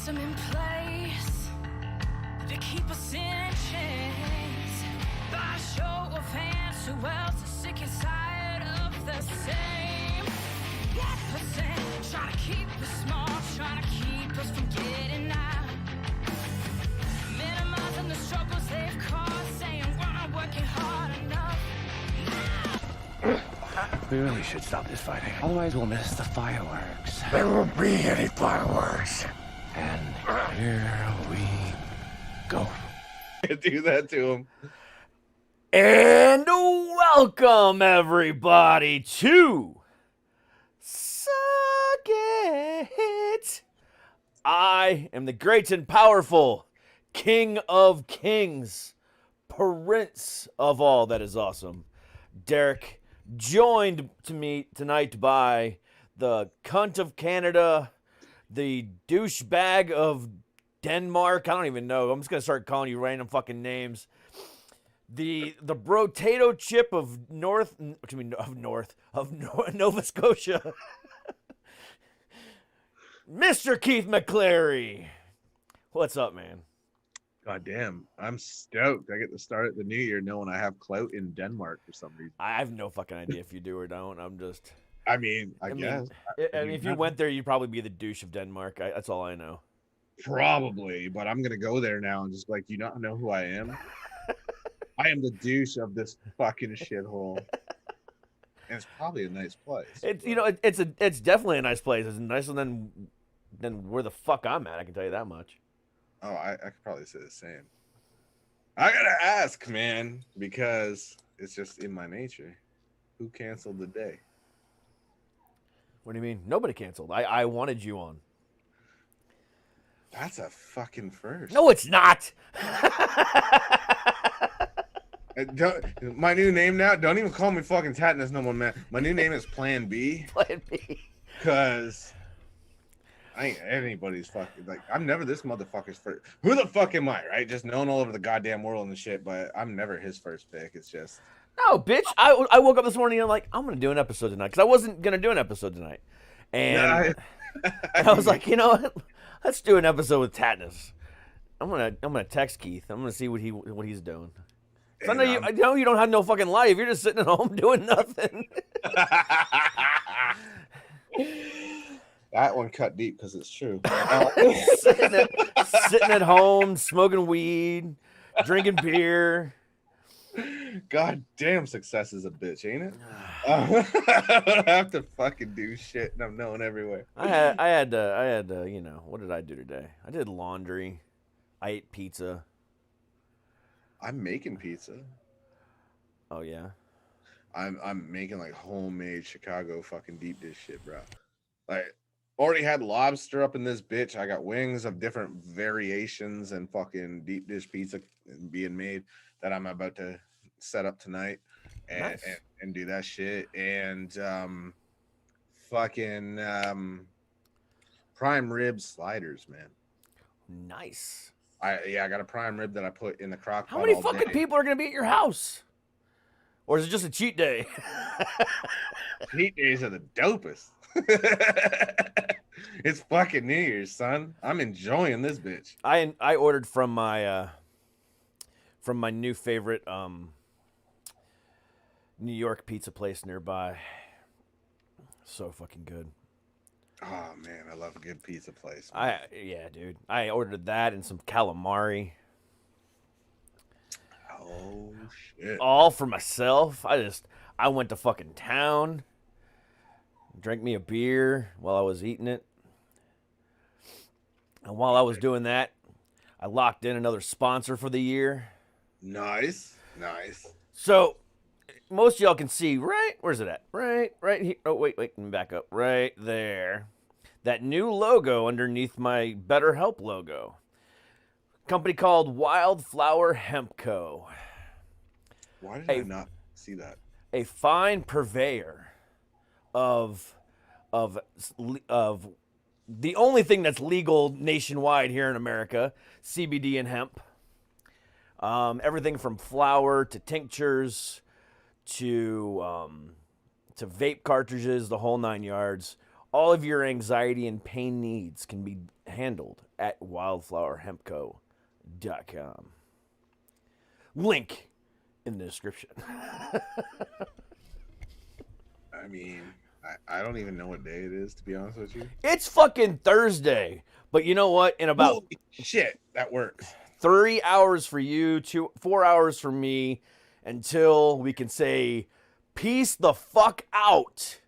system in place to keep us in chains. By a show of hands, who else is sick and tired of the same? 1% trying to keep us small, trying to keep us from getting out. Minimizing the struggles they've caused, saying we're not working hard enough. We really should stop this fighting. Otherwise, we'll miss the fireworks. There won't be any fireworks. And here we go. Do that to him. And welcome, everybody, to Suck It. I am the great and powerful King of Kings, Prince of all that is awesome, Derek. Joined to me tonight by the cunt of Canada, the douchebag of Denmark. I don't even know. I'm just gonna start calling you random fucking names. The brotato chip of Nova Scotia, Mr. Keith McClary. What's up, man? God damn, I'm stoked. I get to start the new year knowing I have clout in Denmark for some reason. I have no fucking idea if you do or don't. I'm just. I mean, I guess. I mean, if you went there, you'd probably be the douche of Denmark. That's all I know. Probably, but I'm gonna go there now and just like, you not know who I am? I am the douche of this fucking shithole. And it's probably a nice place. It's it's definitely a nice place. It's nicer than where the fuck I'm at. I can tell you that much. Oh, I could probably say the same. I gotta ask, man, because it's just in my nature. Who canceled the day? What do you mean? Nobody canceled. I wanted you on. That's a fucking first. No, it's not. My new name now, don't even call me fucking Tattness no more, man. My new name is Plan B. Plan B. Because I ain't anybody's fucking, like, I'm never this motherfucker's first. Who the fuck am I, right? Just known all over the goddamn world and shit, but I'm never his first pick. It's just. No, bitch. I woke up this morning and I'm like, I'm going to do an episode tonight. Because I wasn't going to do an episode tonight. And I was like, you know what? Let's do an episode with Tattness. I'm gonna text Keith. I'm gonna see what he's doing. I know you don't have no fucking life. You're just sitting at home doing nothing. That one cut deep because it's true. sitting at home, smoking weed, drinking beer. God damn, success is a bitch, ain't it? I don't have to fucking do shit, and I'm known everywhere. I had you know, what did I do today? I did laundry. I ate pizza. I'm making pizza. Oh yeah. I'm making like homemade Chicago fucking deep dish shit, bro. Like, already had lobster up in this bitch. I got wings of different variations and fucking deep dish pizza being made that I'm about to set up tonight and nice. and do that shit. And fucking prime rib sliders, man. Nice. I got a prime rib that I put in the crock pot. How many fucking people are gonna be at your house? Or is it just a cheat day? Cheat days are the dopest. It's fucking New Year's, son. I'm enjoying this bitch. I ordered from my new favorite New York pizza place nearby. So fucking good. Oh man, I love a good pizza place. Yeah, dude. I ordered that and some calamari. Oh shit. All for myself. I went to fucking town. Drank me a beer while I was eating it. And while I was doing that, I locked in another sponsor for the year. Nice. So, most of y'all can see, right? Where's it at? Right here. Oh, wait, let me back up. Right there. That new logo underneath my BetterHelp logo. Company called Wildflower Hemp Co. Why did I not see that? A fine purveyor of the only thing that's legal nationwide here in America, CBD and hemp. Everything from flour to tinctures to vape cartridges, the whole 9 yards, All of your anxiety and pain needs can be handled at wildflowerhempco.com. Link in the description. I mean, I don't even know what day it is, to be honest with you. It's fucking Thursday. But you know what? In about Holy shit, that works. 3 hours for you, 4 hours for me, until we can say peace the fuck out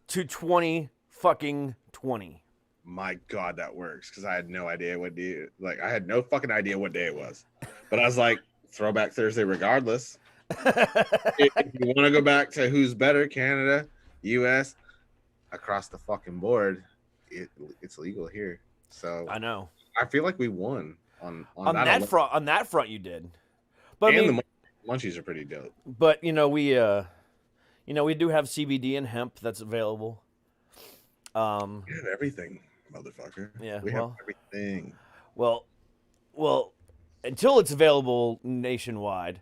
to 20 fucking 20. My God, that works, because I had no idea what day. Like, I had no fucking idea what day it was, but I was like, Throwback Thursday, regardless. If you want to go back to who's better, Canada, U.S., across the fucking board, it's legal here. So I know. I feel like we won on that front. On that front, you did. But I mean, the munchies are pretty dope. But we do have CBD and hemp that's available. We have everything, motherfucker. Yeah, we have everything. Well, until it's available nationwide,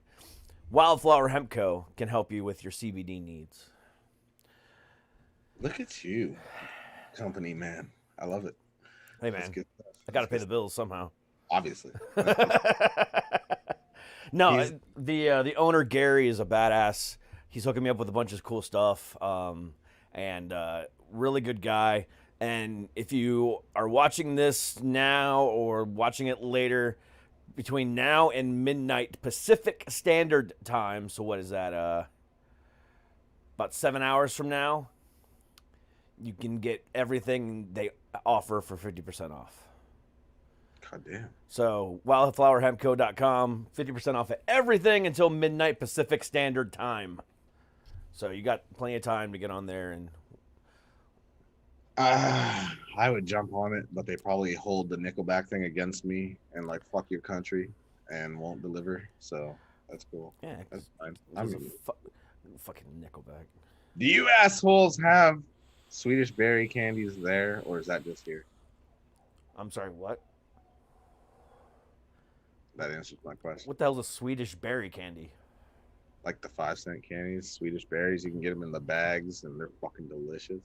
Wildflower Hemp Co. can help you with your CBD needs. Look at you, company man. I love it. Hey man, I got to pay the bills somehow. Obviously. No, the owner Gary is a badass. He's hooking me up with a bunch of cool stuff, and really good guy. And if you are watching this now or watching it later, between now and midnight Pacific Standard Time, so what is that? About 7 hours from now, you can get everything they offer for 50% off. God damn. So, wildflowerhempco.com, 50% off of everything until midnight Pacific Standard Time. So, you got plenty of time to get on there. And I would jump on it, but they probably hold the Nickelback thing against me and like fuck your country and won't deliver. So, that's cool. Yeah, that's fine. Fucking Nickelback. Do you assholes have Swedish berry candies there, or is that just here? I'm sorry, what? That answers my question. What the hell's a Swedish berry candy? Like the 5-cent candies, Swedish berries. You can get them in the bags, and they're fucking delicious.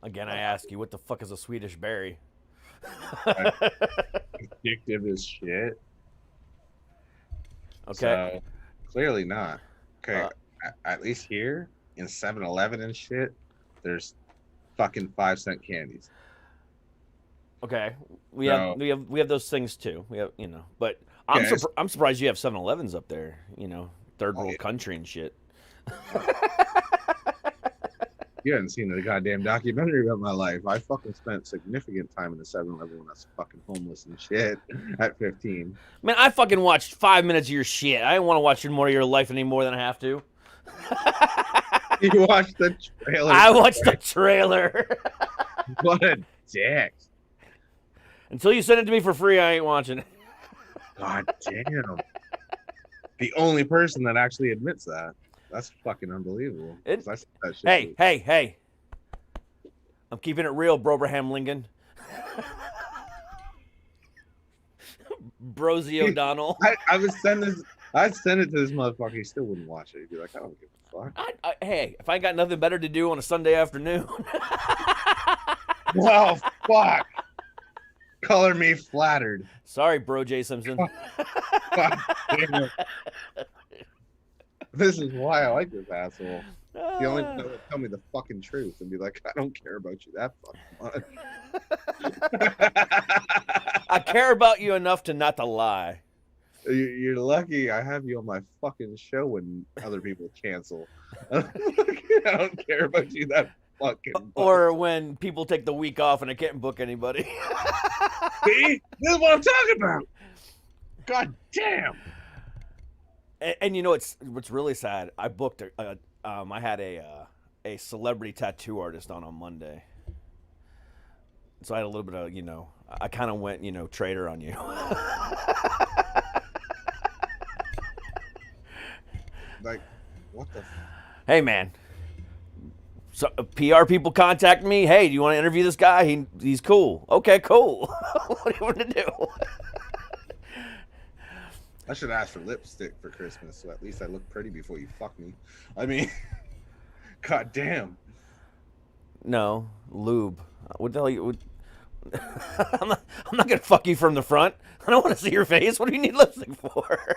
Again, I ask you, what the fuck is a Swedish berry? Addictive as shit. Okay. So, clearly not. Okay. At least here in 7-Eleven and shit, there's fucking 5-cent candies. Okay, we have those things too. We have, but I'm surprised you have 7-Elevens up there. Third world country and shit. You haven't seen the goddamn documentary about my life. I fucking spent significant time in the 7-Eleven when I was fucking homeless and shit at 15. Man, I fucking watched 5 minutes of your shit. I didn't want to watch more of your life any more than I have to. You watched the trailer. I watched the trailer. What a dick. Until you send it to me for free, I ain't watching it. God damn. The only person that actually admits that. That's fucking unbelievable. Hey. I'm keeping it real, Brobraham Lincoln. Brosie O'Donnell. I'd send it to this motherfucker. He still wouldn't watch it. He'd be like, I don't give a fuck. Hey, if I got nothing better to do on a Sunday afternoon. Well, fuck. Color me flattered. Sorry, Bro J. Simpson. God damn it. This is why I like this asshole. He only tell me the fucking truth and be like, I don't care about you that fucking much. I care about you enough to not to lie. You're lucky I have you on my fucking show when other people cancel. I don't care about you that fucking much. Or when people take the week off and I can't book anybody. See? This is what I'm talking about. God damn. And what's really sad? I booked I had a celebrity tattoo artist on Monday, so I had a little bit of I kind of went traitor on you. Like, what the? Hey man, so PR people contact me. Hey, do you want to interview this guy? He's cool. Okay, cool. What do you want to do? I should ask for lipstick for Christmas, so at least I look pretty before you fuck me. I mean, god damn. No, lube. What the hell? I'm not gonna fuck you from the front. I don't want to see your face. What do you need lipstick for?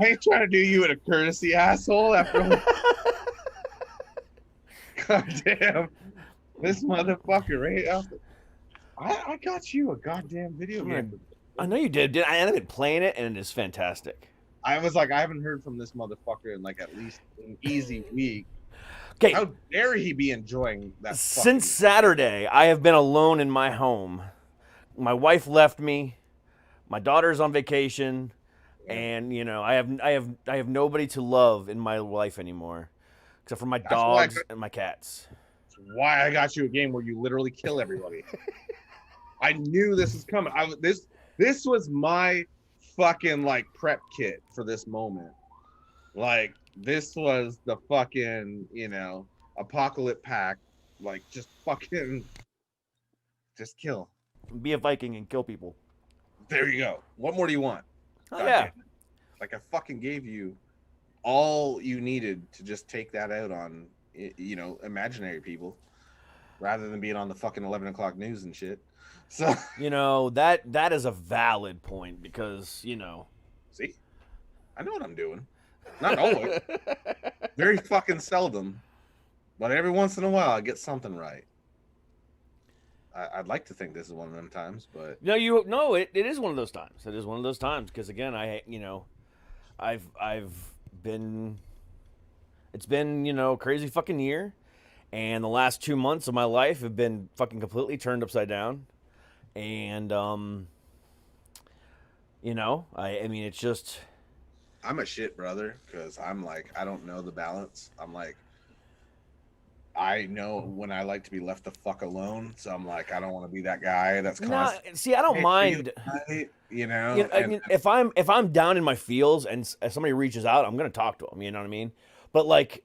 I ain't trying to do you in a courtesy, asshole. After God damn, this motherfucker right after. I got you a goddamn video game. I know you did. I have been playing it, and it is fantastic. I was like, I haven't heard from this motherfucker in like at least an easy week. Okay. How dare he be enjoying that? Since Saturday, I have been alone in my home. My wife left me. My daughter's on vacation, and you know, I have nobody to love in my life anymore, except for my dogs and my cats. That's why I got you a game where you literally kill everybody. I knew this was coming. This was my fucking like prep kit for this moment. Like this was the fucking, you know, apocalypse pack. Like just kill. Be a Viking and kill people. There you go. What more do you want? Oh yeah. Like I fucking gave you all you needed to just take that out on, you know, imaginary people, rather than being on the fucking 11 o'clock news and shit. So you know that is a valid point because you know. See, I know what I'm doing. Not always. Very fucking seldom, but every once in a while I get something right. I'd like to think this is one of them times, but no, it is one of those times. It is one of those times because again, I've been, it's been, you know, a crazy fucking year, and the last 2 months of my life have been fucking completely turned upside down, and you know, I mean, it's just. I'm a shit brother because I'm like, I don't know the balance. I'm like, I know when I like to be left the fuck alone, so I'm like, I don't want to be that guy that's constant. No, see, I don't mind. You know, I mean, if I'm down in my feels and if somebody reaches out, I'm gonna talk to them. You know what I mean? But like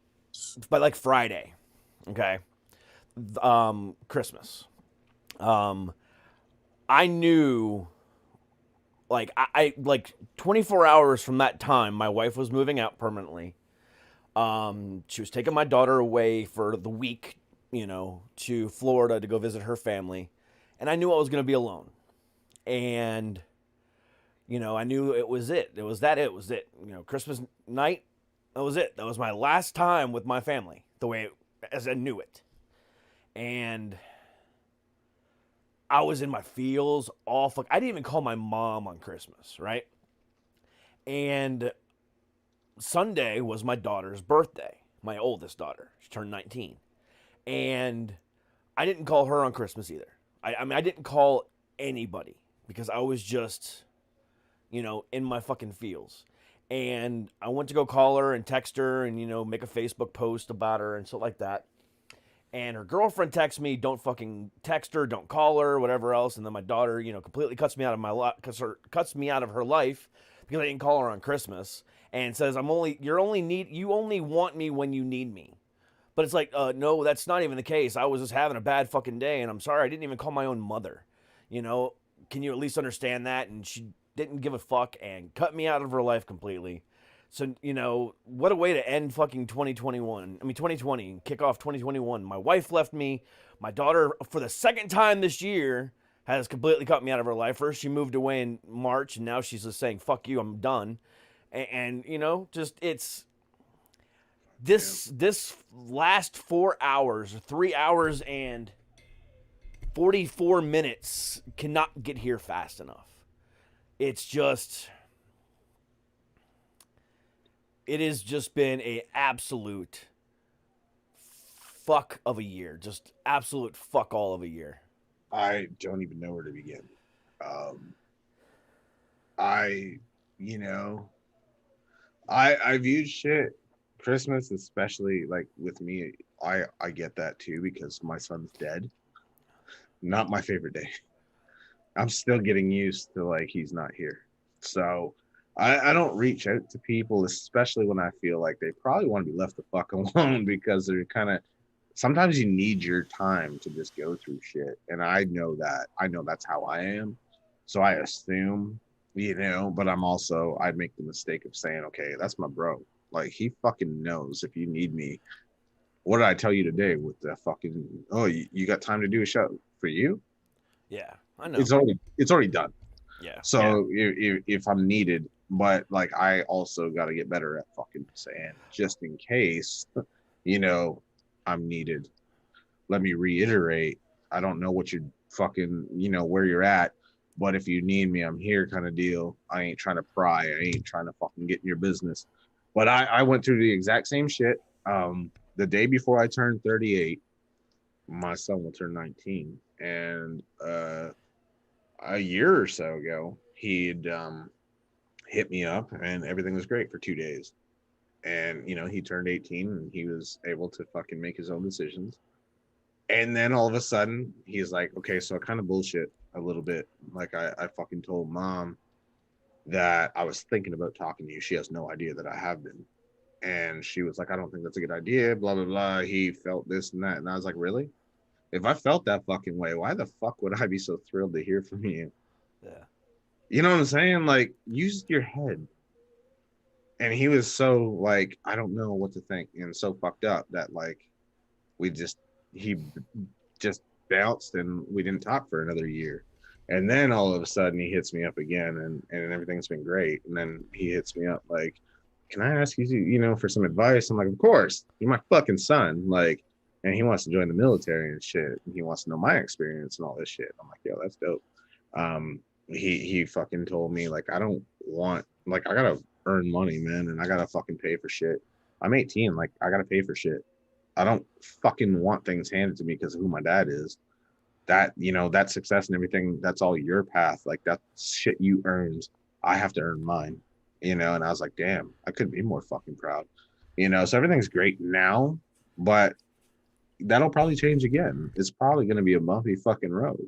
Friday, okay, Christmas, I knew. Like I like 24 hours from that time, my wife was moving out permanently. She was taking my daughter away for the week, you know, to Florida to go visit her family, and I knew I was going to be alone. And, you know, I knew it was it. It was it. You know, Christmas night, that was it. That was my last time with my family, as I knew it. And I was in my feels all fuck. I didn't even call my mom on Christmas, right? And Sunday was my daughter's birthday, my oldest daughter. She turned 19. And I didn't call her on Christmas either. I mean, I didn't call anybody because I was just, you know, in my fucking feels. And I went to go call her and text her and, you know, make a Facebook post about her and stuff like that. And her girlfriend texts me, don't fucking text her, don't call her, whatever else. And then my daughter, you know, completely cuts me out of cuts me out of her life because I didn't call her on Christmas, and says you only want me when you need me. But it's like, no, that's not even the case. I was just having a bad fucking day, and I'm sorry, I didn't even call my own mother. You know, can you at least understand that? And she didn't give a fuck and cut me out of her life completely. So, you know, what a way to end fucking 2020, kick off 2021. My wife left me. My daughter, for the second time this year, has completely cut me out of her life. First, she moved away in March, and now she's just saying, fuck you, I'm done. And you know, just, it's, this last 4 hours, 3 hours and 44 minutes cannot get here fast enough. It's just... It has just been a absolute fuck of a year. Just absolute fuck all of a year. I don't even know where to begin. I viewed shit. Christmas, especially like with me, I get that too because my son's dead. Not my favorite day. I'm still getting used to like he's not here. So I don't reach out to people, especially when I feel like they probably want to be left the fuck alone because they're kind of, sometimes you need your time to just go through shit. And I know that's how I am. So I assume, you know, but I'd make the mistake of saying, okay, that's my bro. Like he fucking knows if you need me, what did I tell you today with the fucking, oh, you got time to do a show for you? Yeah, I know. It's already done. Yeah. So if I'm needed, but like I also got to get better at fucking saying, just in case, I'm needed. Let me reiterate, I don't know what you fucking, where you're at, but if you need me, I'm here kind of deal. I ain't trying to pry. I ain't trying to fucking get in your business. But I went through the exact same shit. The day before I turned 38, my son will turn 19. And a year or so ago, he'd hit me up and everything was great for 2 days. And, he turned 18 and he was able to fucking make his own decisions. And then all of a sudden, he's like, okay, so I kind of bullshit a little bit. Like I fucking told mom that I was thinking about talking to you. She has no idea that I have been. And she was like, I don't think that's a good idea, blah, blah, blah. He felt this and that. And I was like, really? If I felt that fucking way, why the fuck would I be so thrilled to hear from you? Yeah. You know what I'm saying? Like, use your head. And he was so like, I don't know what to think, and so fucked up that like he just bounced and we didn't talk for another year. And then all of a sudden he hits me up again and everything's been great. And then he hits me up like, can I ask you, for some advice? I'm like, of course, you're my fucking son. Like, and he wants to join the military and shit. And he wants to know my experience and all this shit. I'm like, yo, that's dope. He fucking told me like, I don't want, like, I gotta earn money, man, and I gotta fucking pay for shit. I'm 18, like I gotta pay for shit. I don't fucking want things handed to me because of who my dad is. That, that success and everything, that's all your path. Like that shit you earned. I have to earn mine, and I was like, damn, I couldn't be more fucking proud. So everything's great now, but that'll probably change again. It's probably going to be a bumpy fucking road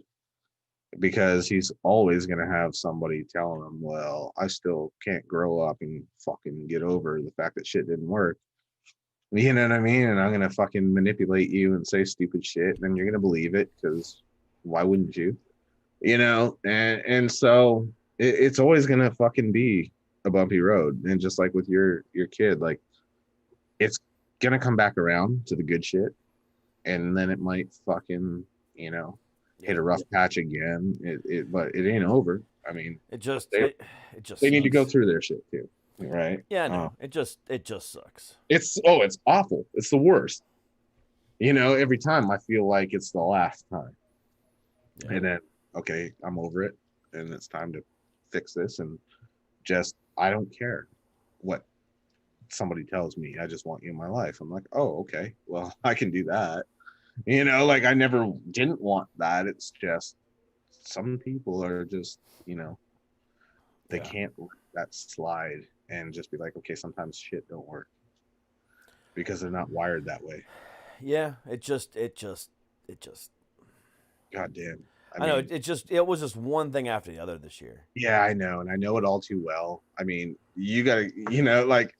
because he's always going to have somebody telling him, well, I still can't grow up and fucking get over the fact that shit didn't work. You know what I mean? And I'm going to fucking manipulate you and say stupid shit, and then you're going to believe it because why wouldn't you? And so it's always going to fucking be a bumpy road. And just like with your kid, like it's going to come back around to the good shit. And then it might fucking, hit a rough patch again. But it ain't over. I mean, it just they need to go through their shit too. Right. Yeah, no, it just sucks. It's awful. It's the worst. Every time I feel like it's the last time. Yeah. And then, okay, I'm over it. And it's time to fix this. And just, I don't care what somebody tells me. I just want you in my life. I'm like, oh, okay, well, I can do that. Like I never didn't want that. It's just some people are just, they can't let that slide and just be like, okay, sometimes shit don't work because they're not wired that way. Yeah, it just. God damn. I know it was just one thing after the other this year. Yeah, I know, and I know it all too well. I mean, you gotta, like,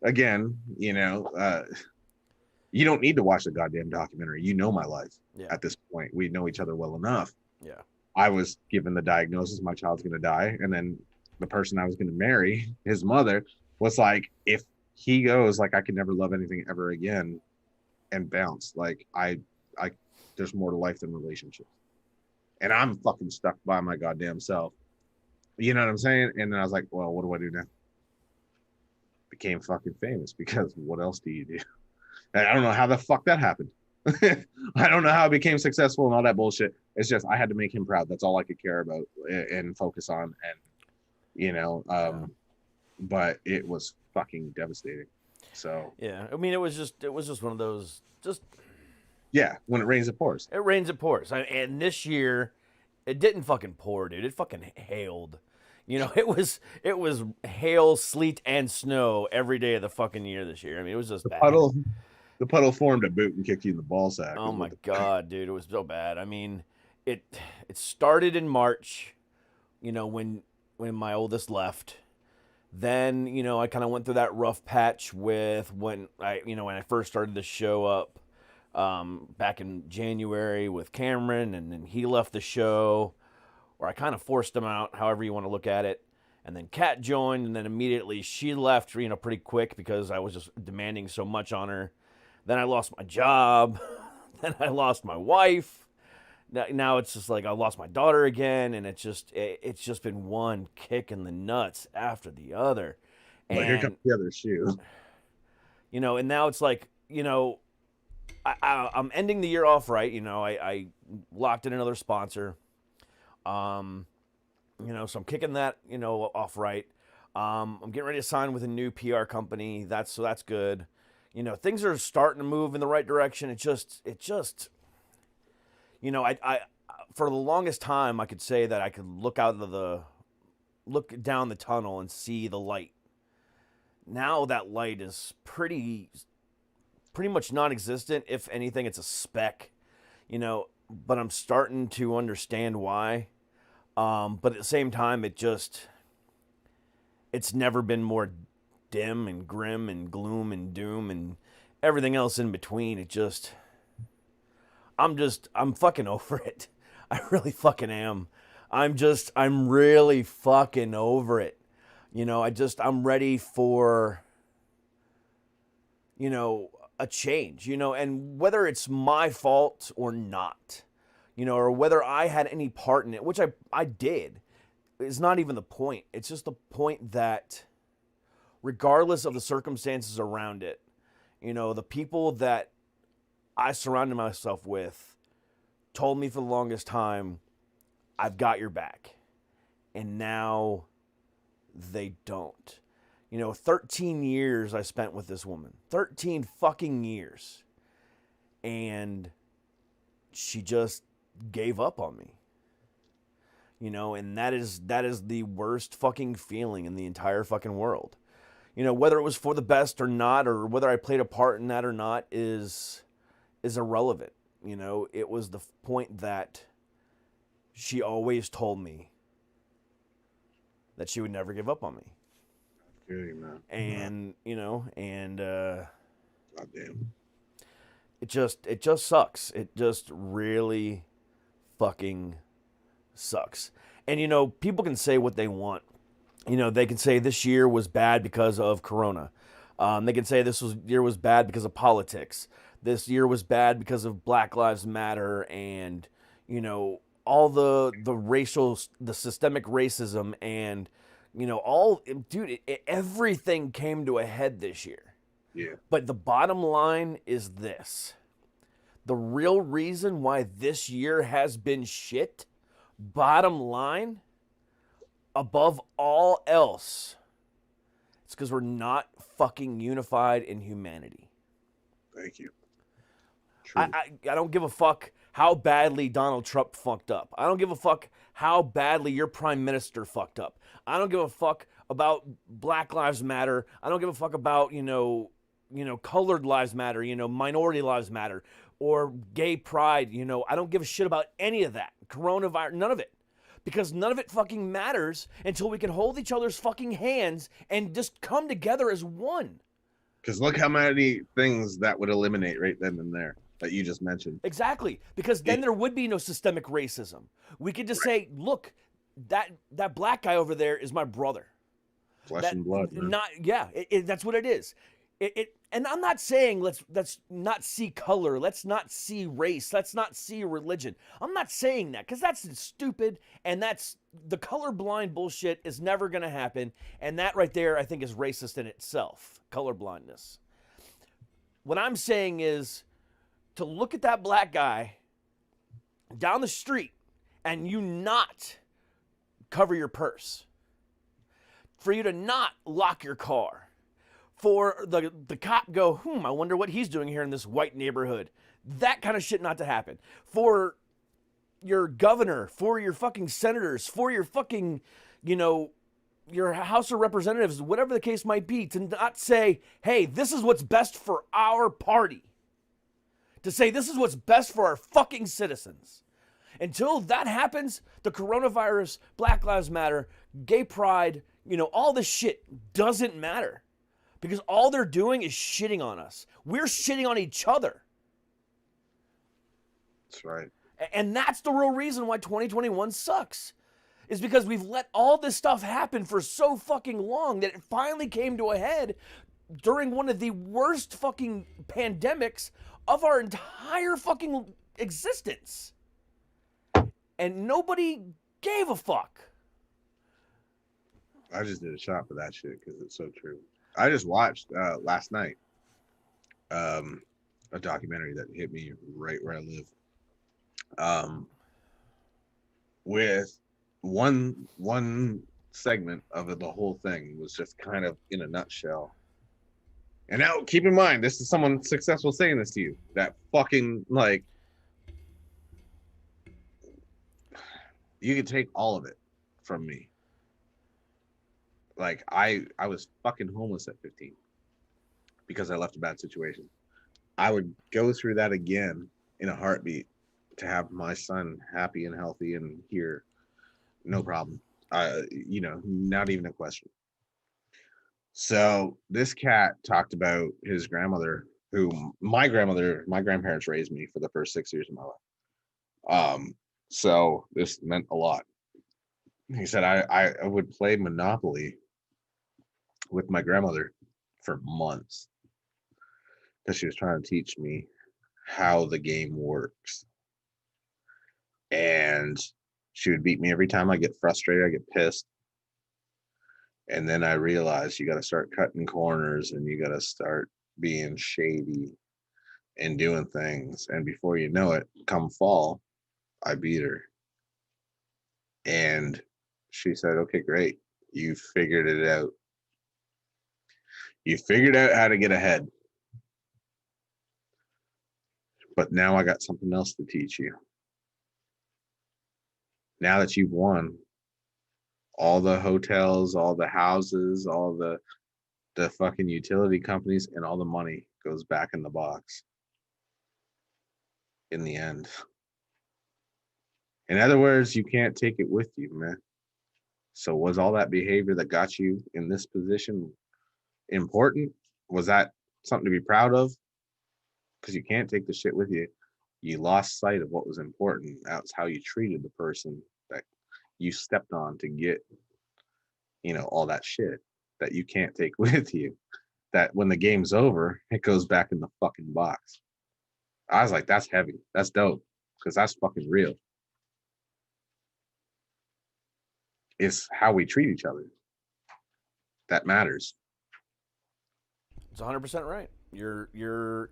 again, you don't need to watch the goddamn documentary. You know my life at this point. We know each other well enough. Yeah. I was given the diagnosis, my child's gonna die, and then the person I was gonna marry, his mother, was like, if he goes, like, I can never love anything ever again, and bounce. Like, I there's more to life than relationships. And I'm fucking stuck by my goddamn self. You know what I'm saying? And then I was like, well, what do I do now? Became fucking famous because what else do you do? And I don't know how the fuck that happened. I don't know how I became successful and all that bullshit. It's just I had to make him proud. That's all I could care about and focus on. And but it was fucking devastating. So yeah, I mean, it was just one of those yeah. When it rains, it pours. It rains, it pours. And this year, it didn't fucking pour, dude. It fucking hailed. It was hail, sleet, and snow every day of the fucking year this year. I mean, it was just bad. The puddle formed a boot and kicked you in the ball sack. Oh my god, dude, it was so bad. I mean, it started in March, when my oldest left. Then, I kind of went through that rough patch with when I first started the show up back in January with Cameron, and then he left the show, or I kind of forced him out, however you want to look at it. And then Kat joined, and then immediately she left, pretty quick because I was just demanding so much on her Then I lost my job. Then I lost my wife. Now it's just like I lost my daughter again, and it's just been one kick in the nuts after the other. Well, here comes the other shoe. And now it's like, I'm ending the year off right. I locked in another sponsor. So I'm kicking that, off right. I'm getting ready to sign with a new PR company. That's good. Things are starting to move in the right direction. I for the longest time I could say that I could look down the tunnel and see the light. Now that light is pretty much non-existent. If anything, it's a speck, but I'm starting to understand why. But at the same time, it's never been more dim and grim and gloom and doom and everything else in between. I'm fucking over it. I really fucking am. I'm really fucking over it. I'm ready for, a change, and whether it's my fault or not, or whether I had any part in it, which I did, is not even the point. It's just the point that regardless of the circumstances around it, the people that I surrounded myself with told me for the longest time, I've got your back. And now they don't. 13 years I spent with this woman. 13 fucking years. And she just gave up on me. And that is the worst fucking feeling in the entire fucking world. Whether it was for the best or not, or whether I played a part in that or not is irrelevant. It was the point that she always told me that she would never give up on me. Good, man. And, goddamn. It just sucks. It just really fucking sucks. And, people can say what they want. They can say this year was bad because of Corona. They can say year was bad because of politics. This year was bad because of Black Lives Matter and, all the systemic racism and, everything came to a head this year. Yeah. But the bottom line is this. The real reason why this year has been shit, bottom line, above all else, it's because we're not fucking unified in humanity. Thank you. I don't give a fuck how badly Donald Trump fucked up. I don't give a fuck how badly your prime minister fucked up. I don't give a fuck about Black Lives Matter. I don't give a fuck about, colored lives matter, minority lives matter, or gay pride, I don't give a shit about any of that. Coronavirus, none of it. Because none of it fucking matters until we can hold each other's fucking hands and just come together as one. Because look how many things that would eliminate right then and there that you just mentioned. Exactly. Because then there would be no systemic racism. We could just say, look, that black guy over there is my brother. Flesh and blood. Man. That's what it is. And I'm not saying let's not see color, let's not see race, let's not see religion. I'm not saying that because that's stupid, and that's the colorblind bullshit is never going to happen, and that right there I think is racist in itself, colorblindness. What I'm saying is to look at that black guy down the street and you not cover your purse, for you to not lock your car, for the cop go, I wonder what he's doing here in this white neighborhood. That kind of shit not to happen. For your governor, for your fucking senators, for your fucking, your House of Representatives, whatever the case might be, to not say, hey, this is what's best for our party. To say this is what's best for our fucking citizens. Until that happens, the coronavirus, Black Lives Matter, gay pride, all this shit doesn't matter. Because all they're doing is shitting on us. We're shitting on each other. That's right. And that's the real reason why 2021 sucks. Is because we've let all this stuff happen for so fucking long that it finally came to a head during one of the worst fucking pandemics of our entire fucking existence. And nobody gave a fuck. I just did a shot for that shit because it's so true. I just watched last night a documentary that hit me right where I live. With one segment of it, the whole thing was just kind of in a nutshell. And now, keep in mind, this is someone successful saying this to you. That fucking, like, you could take all of it from me. Like, I was fucking homeless at 15 because I left a bad situation. I would go through that again in a heartbeat to have my son happy and healthy and here, no problem. Not even a question. So this cat talked about his grandmother, who my grandparents raised me for the first 6 years of my life. So this meant a lot. He said I would play Monopoly with my grandmother for months because she was trying to teach me how the game works. And she would beat me every time I get frustrated, I get pissed. And then I realized you got to start cutting corners and you got to start being shady and doing things. And before you know it, come fall, I beat her. And she said, okay, great. You figured it out. You figured out how to get ahead. But now I got something else to teach you. Now that you've won, all the hotels, all the houses, all the fucking utility companies, and all the money goes back in the box in the end. In other words, you can't take it with you, man. So was all that behavior that got you in this position important? Was that something to be proud of? Because you can't take the shit with you. You lost sight of what was important. That's how you treated the person that you stepped on to get, all that shit that you can't take with you. That when the game's over, it goes back in the fucking box. I was like, that's heavy. That's dope. Because that's fucking real. It's how we treat each other that matters. It's 100% right. You're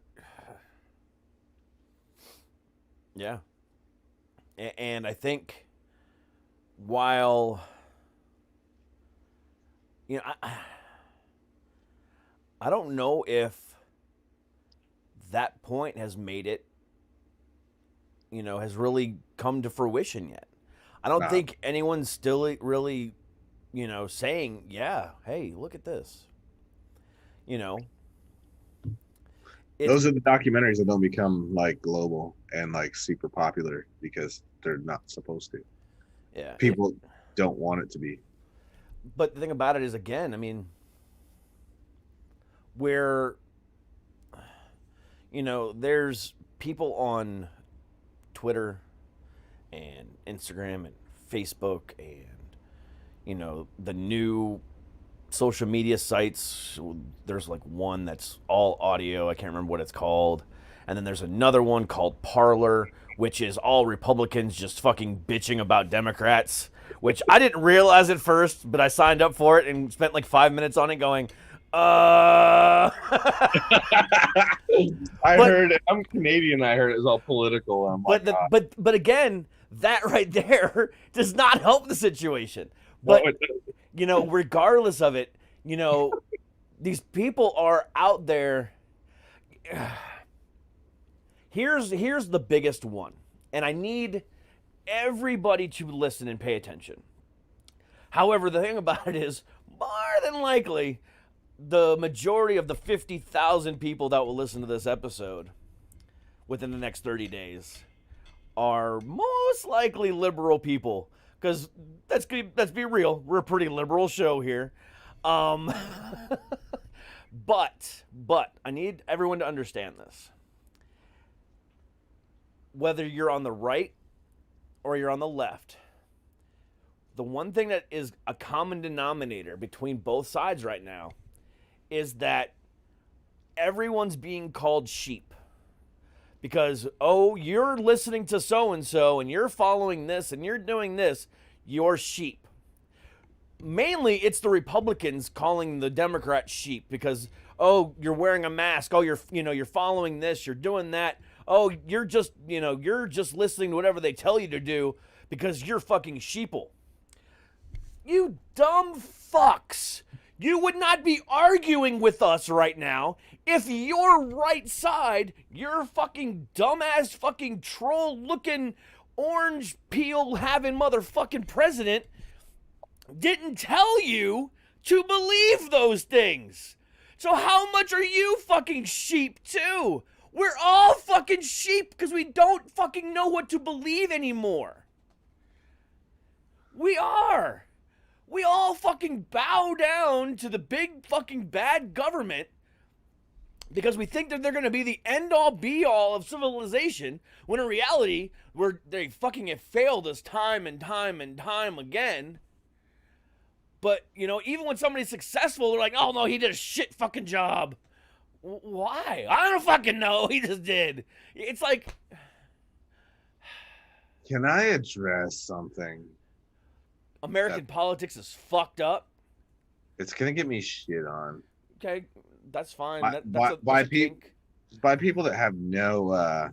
yeah. And I think while I don't know if that point has made it, has really come to fruition yet. I don't think anyone's still really, saying, yeah, hey, look at this. Those are the documentaries that don't become like global and like super popular because they're not supposed to. Yeah. People don't want it to be. But the thing about it is, again, I mean, where, there's people on Twitter and Instagram and Facebook and, the new social media sites. There's like one that's all audio. I can't remember what it's called. And then there's another one called Parler, which is all Republicans just fucking bitching about Democrats, which I didn't realize at first, but I signed up for it and spent like 5 minutes on it going, I heard it. I'm Canadian. I heard it was all political. I'm but again, that right there does not help the situation. But regardless of it, these people are out there. Here's the biggest one, and I need everybody to listen and pay attention. However, the thing about it is, more than likely, the majority of the 50,000 people that will listen to this episode within the next 30 days are most likely liberal people. Because let's be real, we're a pretty liberal show here. But I need everyone to understand this. Whether you're on the right or you're on the left, the one thing that is a common denominator between both sides right now is that everyone's being called sheep. Because, oh, you're listening to so-and-so and you're following this and you're doing this, you're sheep. Mainly, it's the Republicans calling the Democrats sheep because, oh, you're wearing a mask. Oh, you're following this. You're doing that. Oh, you're just listening to whatever they tell you to do because you're fucking sheeple. You dumb fucks. You would not be arguing with us right now if your right side, your fucking dumbass fucking troll looking orange peel having motherfucking president didn't tell you to believe those things. So how much are you fucking sheep too? We're all fucking sheep because we don't fucking know what to believe anymore. We are. We all fucking bow down to the big fucking bad government because we think that they're going to be the end-all be-all of civilization when in reality they fucking have failed us time and time and time again. But, even when somebody's successful, they're like, oh, no, he did a shit fucking job. Why? I don't fucking know. He just did. It's like... Can I address something? American politics is fucked up. It's going to get me shit on. Okay, that's fine. By people that have no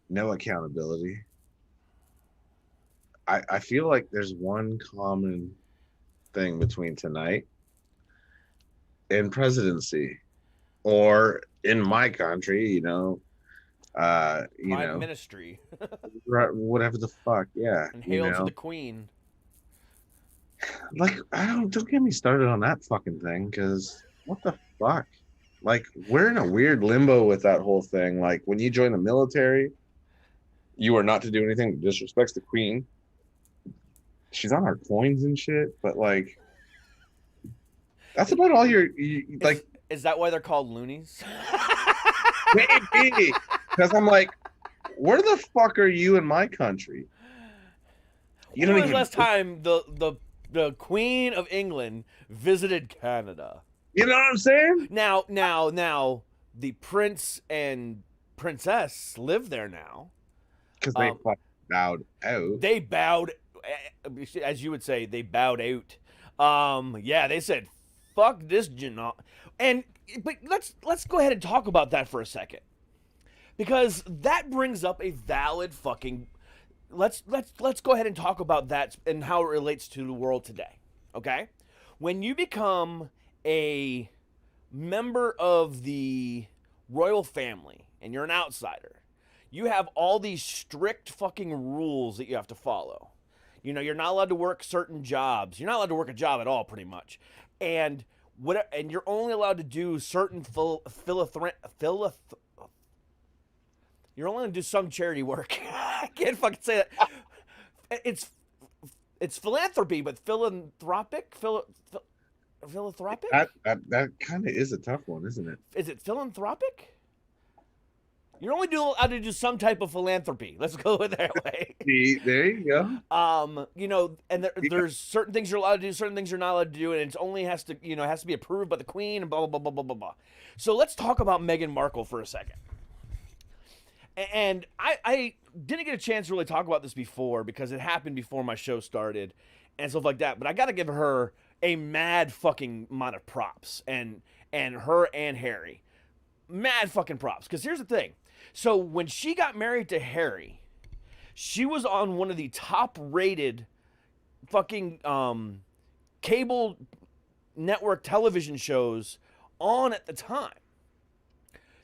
accountability. I feel like there's one common thing between tonight and presidency, or in my country, Prime ministry. whatever the fuck, yeah. And hail to the queen. Like, don't get me started on that fucking thing, because what the fuck? Like, we're in a weird limbo with that whole thing. Like, when you join the military, you are not to do anything that disrespects the queen. She's on our coins and shit, but like, that's about all like. Is that why they're called loonies? Maybe, because I'm like, where the fuck are you in my country? When was the last time the Queen of England visited Canada? You know what I'm saying? Now, the prince and princess live there now. Because they fucking bowed out. They bowed, as you would say, they bowed out. Yeah, they said, "Fuck this, but let's go ahead and talk about that for a second, because that brings up a valid fucking. Let's go ahead and talk about that and how it relates to the world today. Okay, when you become a member of the royal family and you're an outsider, you have all these strict fucking rules that you have to follow. You're not allowed to work certain jobs. You're not allowed to work a job at all, pretty much. And you're only allowed to do certain you're only allowed to do some charity work. I can't fucking say that. It's philanthropy, but philanthropic? Philanthropic? That kind of is a tough one, isn't it? Is it philanthropic? You're only allowed to do some type of philanthropy. Let's go with that way. See, there you go. And there's certain things you're allowed to do, certain things you're not allowed to do, and it only has to be approved by the Queen and blah blah blah blah blah blah. So let's talk about Meghan Markle for a second. And I didn't get a chance to really talk about this before because it happened before my show started and stuff like that. But I got to give her a mad fucking amount of props, and her and Harry, mad fucking props. Because here's the thing. So when she got married to Harry, she was on one of the top-rated fucking cable network television shows on at the time.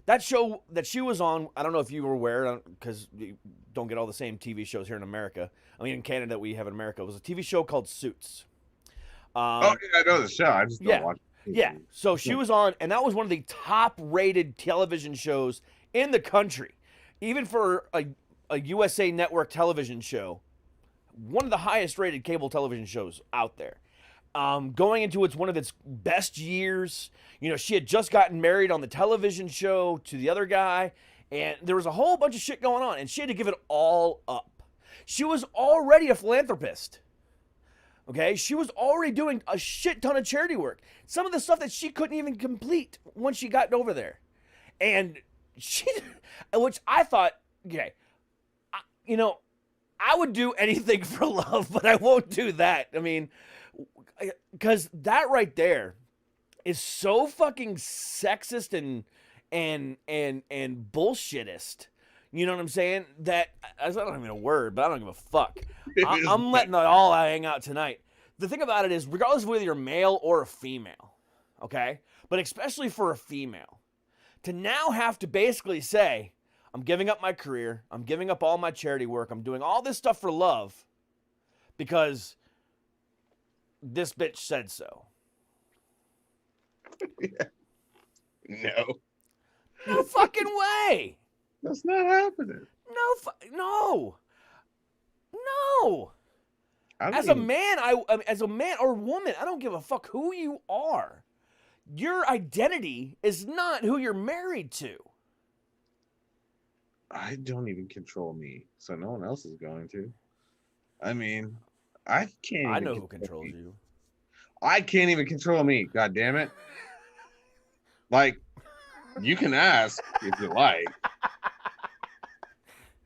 That show that she was on, I don't know if you were aware, because you don't get all the same TV shows here in America. I mean, in Canada that we have in America. It was a TV show called Suits. I know the show. I just don't watch it. Yeah, so she was on, and that was one of the top-rated television shows in the country. Even for a USA Network television show, one of the highest-rated cable television shows out there. Going into one of its best years. She had just gotten married on the television show to the other guy, and there was a whole bunch of shit going on, and she had to give it all up. She was already a philanthropist. Okay? She was already doing a shit ton of charity work. Some of the stuff that she couldn't even complete once she got over there. And she, which I thought, okay, I would do anything for love, but I won't do that. I mean, because that right there is so fucking sexist and bullshittest. You know what I'm saying? That that's not even a word, but I don't give a fuck. I'm letting it all hang out tonight. The thing about it is, regardless of whether you're male or a female, okay, but especially for a female, to now have to basically say, I'm giving up my career, I'm giving up all my charity work, I'm doing all this stuff for love because this bitch said so. No. No fucking way. That's not happening. No. As a man, as a man or woman, I don't give a fuck who you are. Your identity is not who you're married to. I don't even control me, so no one else is going to. I mean, I can't. I know who controls you. I can't even control me. God damn it! Like, you can ask if you like,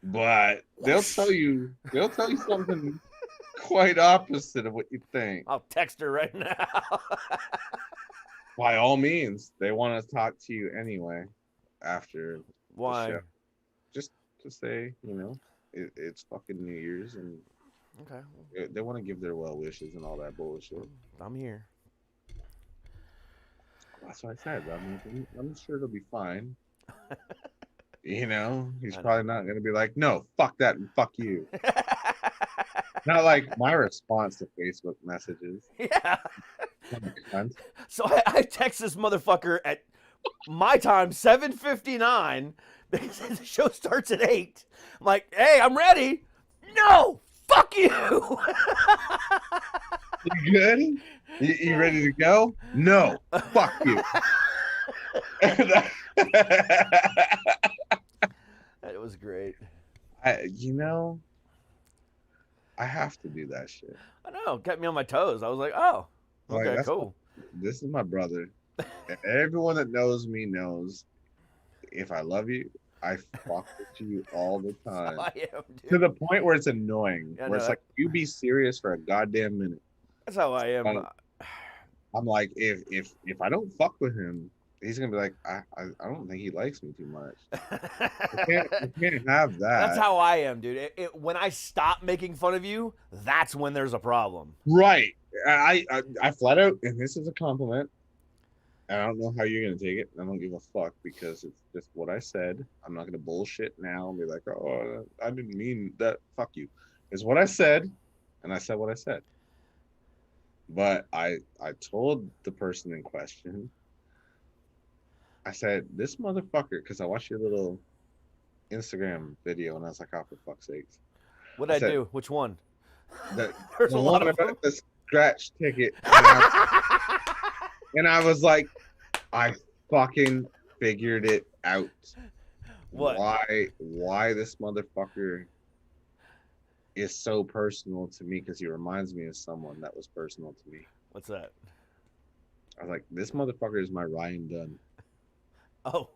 but they'll tell you something quite opposite of what you think. I'll text her right now. By all means, they want to talk to you anyway after. Why? The show. Just to say, it's fucking New Year's, and okay, they want to give their well wishes and all that bullshit. I'm here. That's what I said. I mean, I'm sure it'll be fine. He's probably not gonna be like, no, fuck that and fuck you. Not like my response to Facebook messages. Yeah. So I text this motherfucker at my time, 7:59, because the show starts at 8. I'm like, hey, I'm ready. No, fuck you. You good? You ready to go? No, fuck you. That was great. I have to do that shit. I know, kept me on my toes. I was like, oh, okay, Like, cool. This is my brother. Everyone that knows me knows if I love you, I fuck with you all the time. I am, dude. To the point where it's annoying. Yeah, where it's like, you be serious for a goddamn minute. That's how I am. I'm like, if I don't fuck with him, he's gonna be like, I don't think he likes me too much. I can't have that. That's how I am, dude. When I stop making fun of you, that's when there's a problem. Right. I flat out, and this is a compliment. I don't know how you're gonna take it. I don't give a fuck because it's just what I said. I'm not gonna bullshit now and be like, oh, I didn't mean that. Fuck you. It's what I said, and I said what I said. But I told the person in question, I said, this motherfucker, because I watched your little Instagram video, and I was like, oh, for fuck's sakes. What did I do? Which one? There's a lot of them. the scratch ticket. And I was like, I fucking figured it out. What? Why this motherfucker is so personal to me, because he reminds me of someone that was personal to me. What's that? I was like, this motherfucker is my Ryan Dunn. Oh,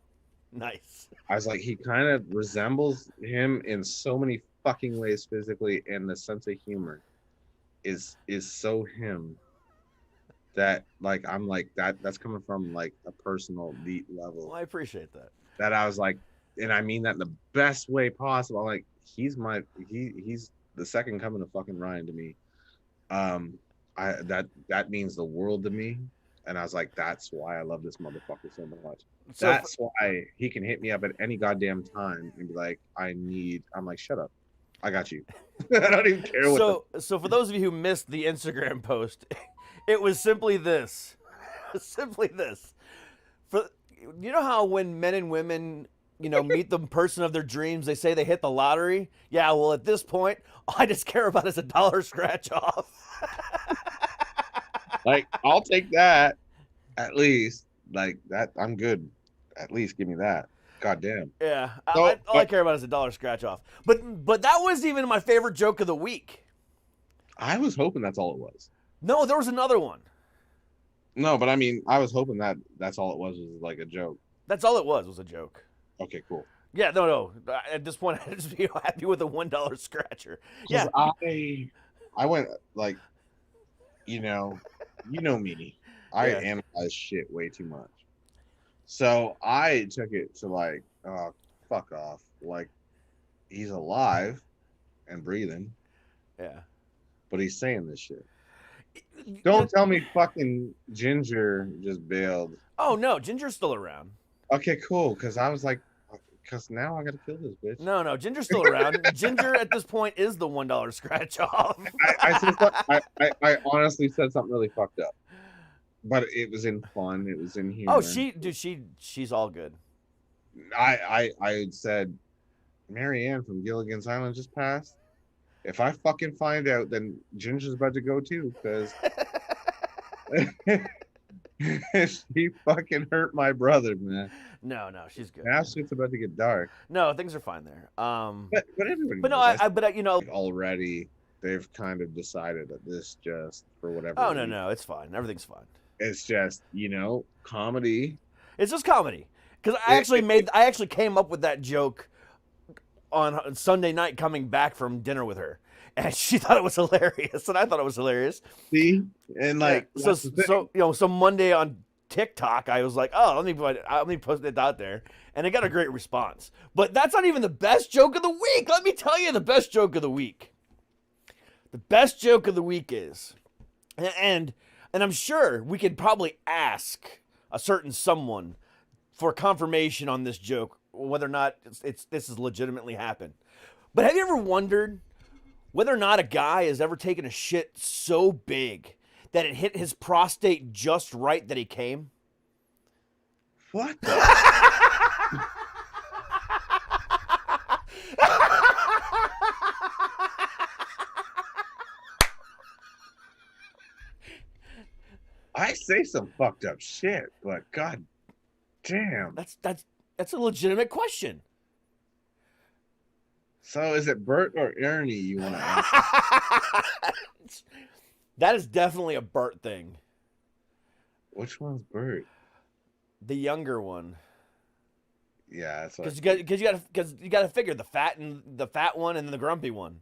nice. I was like, he kind of resembles him in so many fucking ways physically, and the sense of humor is so him that, like, I'm like, that's coming from like a personal deep level. Well, I appreciate that. That I was like, and I mean that in the best way possible. I'm like, he's the second coming of fucking Ryan to me. That means the world to me. And I was like, that's why I love this motherfucker so much. So that's why he can hit me up at any goddamn time and be like, I'm like, shut up. I got you. I don't even care what. So for those of you who missed the Instagram post, it was simply this. For you know how when men and women, meet the person of their dreams, they say they hit the lottery? Yeah, well, at this point, all I just care about is $1 scratch off. Like, I'll take that at least. Like that, I'm good. At least give me that. God damn. Yeah. All I care about is $1 scratch off. But that wasn't even my favorite joke of the week. I was hoping that's all it was. No, there was another one. No, but I mean, I was hoping that that's all it was like a joke. That's all it was a joke. Okay, cool. Yeah, no. At this point, I just be happy with a $1 scratcher. Because Yeah, I went like, you know me. I Yeah. analyze shit way too much. So I took it to like, oh, fuck off. Like, he's alive and breathing, yeah. but he's saying this shit. You Don't know- tell me fucking Ginger just bailed. oh no, Ginger's still around. Okay, cool. Because I was like, because now I gotta kill this bitch. No, Ginger's still around. Ginger at this point is the $1 scratch off. I honestly said something really fucked up, but it was in fun. It was in humor. Oh, she's all good. I had said, Marianne from Gilligan's Island just passed. If I fucking find out, then Ginger's about to go too, because she fucking hurt my brother, man. No, she's good. Now shit's about to get dark. No, things are fine there. But everybody But no, knows. you know. Already they've kind of decided that this just for whatever. Oh reason, no, it's fine. Everything's fine. it's just comedy. It's just comedy. Because I actually came up with that joke on Sunday night coming back from dinner with her, and she thought it was hilarious, and I thought it was hilarious. See, and like Yeah. So Monday on TikTok, I was like, oh, let me post it out there, and it got a great response. But that's not even the best joke of the week. Let me tell you the best joke of the week. The best joke of the week is, and I'm sure we could probably ask a certain someone for confirmation on this joke, whether or not this has legitimately happened. But have you ever wondered whether or not a guy has ever taken a shit so big that it hit his prostate just right that he came? what? I say some fucked up shit, but god damn. That's a legitimate question. So is it Bert or Ernie you want to ask? That is definitely a Bert thing. Which one's Bert? The younger one. Yeah, that's what Because you got to figure the fat one and then the grumpy one.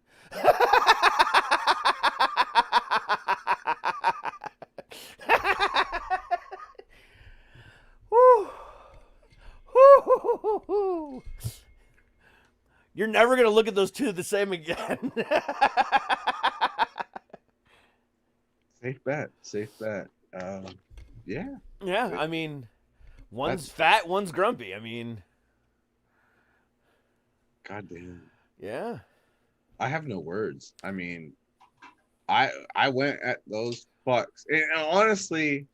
Woo. Woo. You're never gonna look at those two the same again. Safe bet. Yeah. Yeah, I mean, one's fat, one's grumpy. I mean, God damn. yeah. I have no words. I mean, I went at those fucks. And honestly,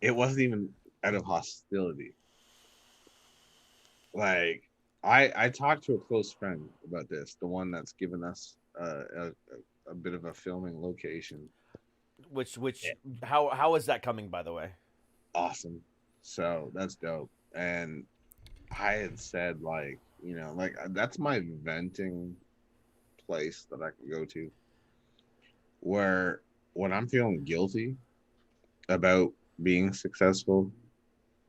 it wasn't even out of hostility. Like, I talked to a close friend about this, the one that's given us a bit of a filming location. How is that coming, by the way? Awesome. So that's dope. And I had said, like, that's my venting place that I can go to, where when I'm feeling guilty about being successful,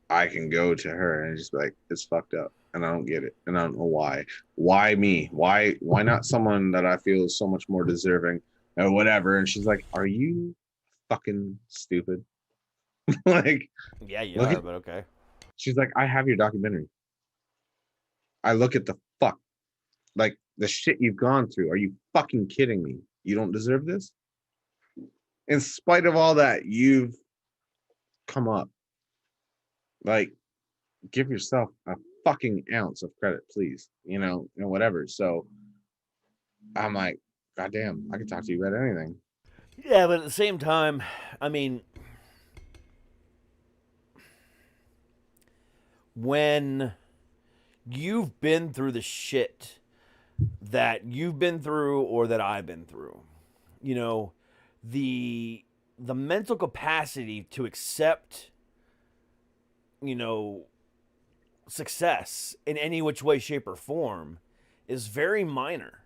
I can go to her and just be like, it's fucked up and I don't get it and I don't know why. Why me? Why not someone that I feel is so much more deserving or whatever? And she's like, are you fucking stupid? Like, Yeah, you are, but okay. She's like, I have your documentary. I look at the fuck, like the shit you've gone through. Are you fucking kidding me? You don't deserve this? In spite of all that, you've come up. Like, give yourself a fucking ounce of credit, please. And whatever. So I'm like, God damn, I can talk to you about anything. Yeah, but at the same time, I mean, when you've been through the shit that you've been through or that I've been through, the mental capacity to accept, success in any which way, shape, or form is very minor.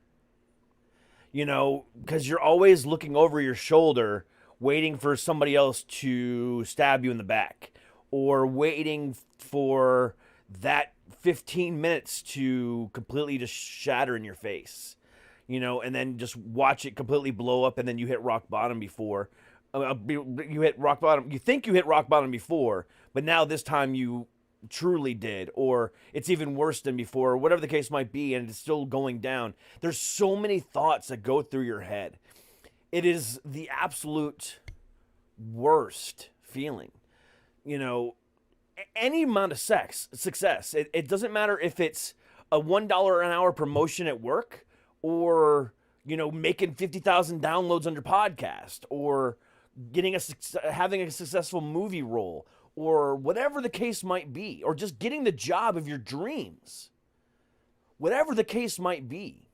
Because you're always looking over your shoulder, waiting for somebody else to stab you in the back, or waiting for that 15 minutes to completely just shatter in your face, and then just watch it completely blow up, and then you hit rock bottom before. You hit rock bottom. You think you hit rock bottom before, but now this time you truly did, or it's even worse than before, or whatever the case might be, and it's still going down. There's so many thoughts that go through your head. It is the absolute worst feeling. Any amount of success. It doesn't matter if it's a $1 an hour promotion at work, or making 50,000 downloads on your podcast, or having a successful movie role, or whatever the case might be, or just getting the job of your dreams. Whatever the case might be.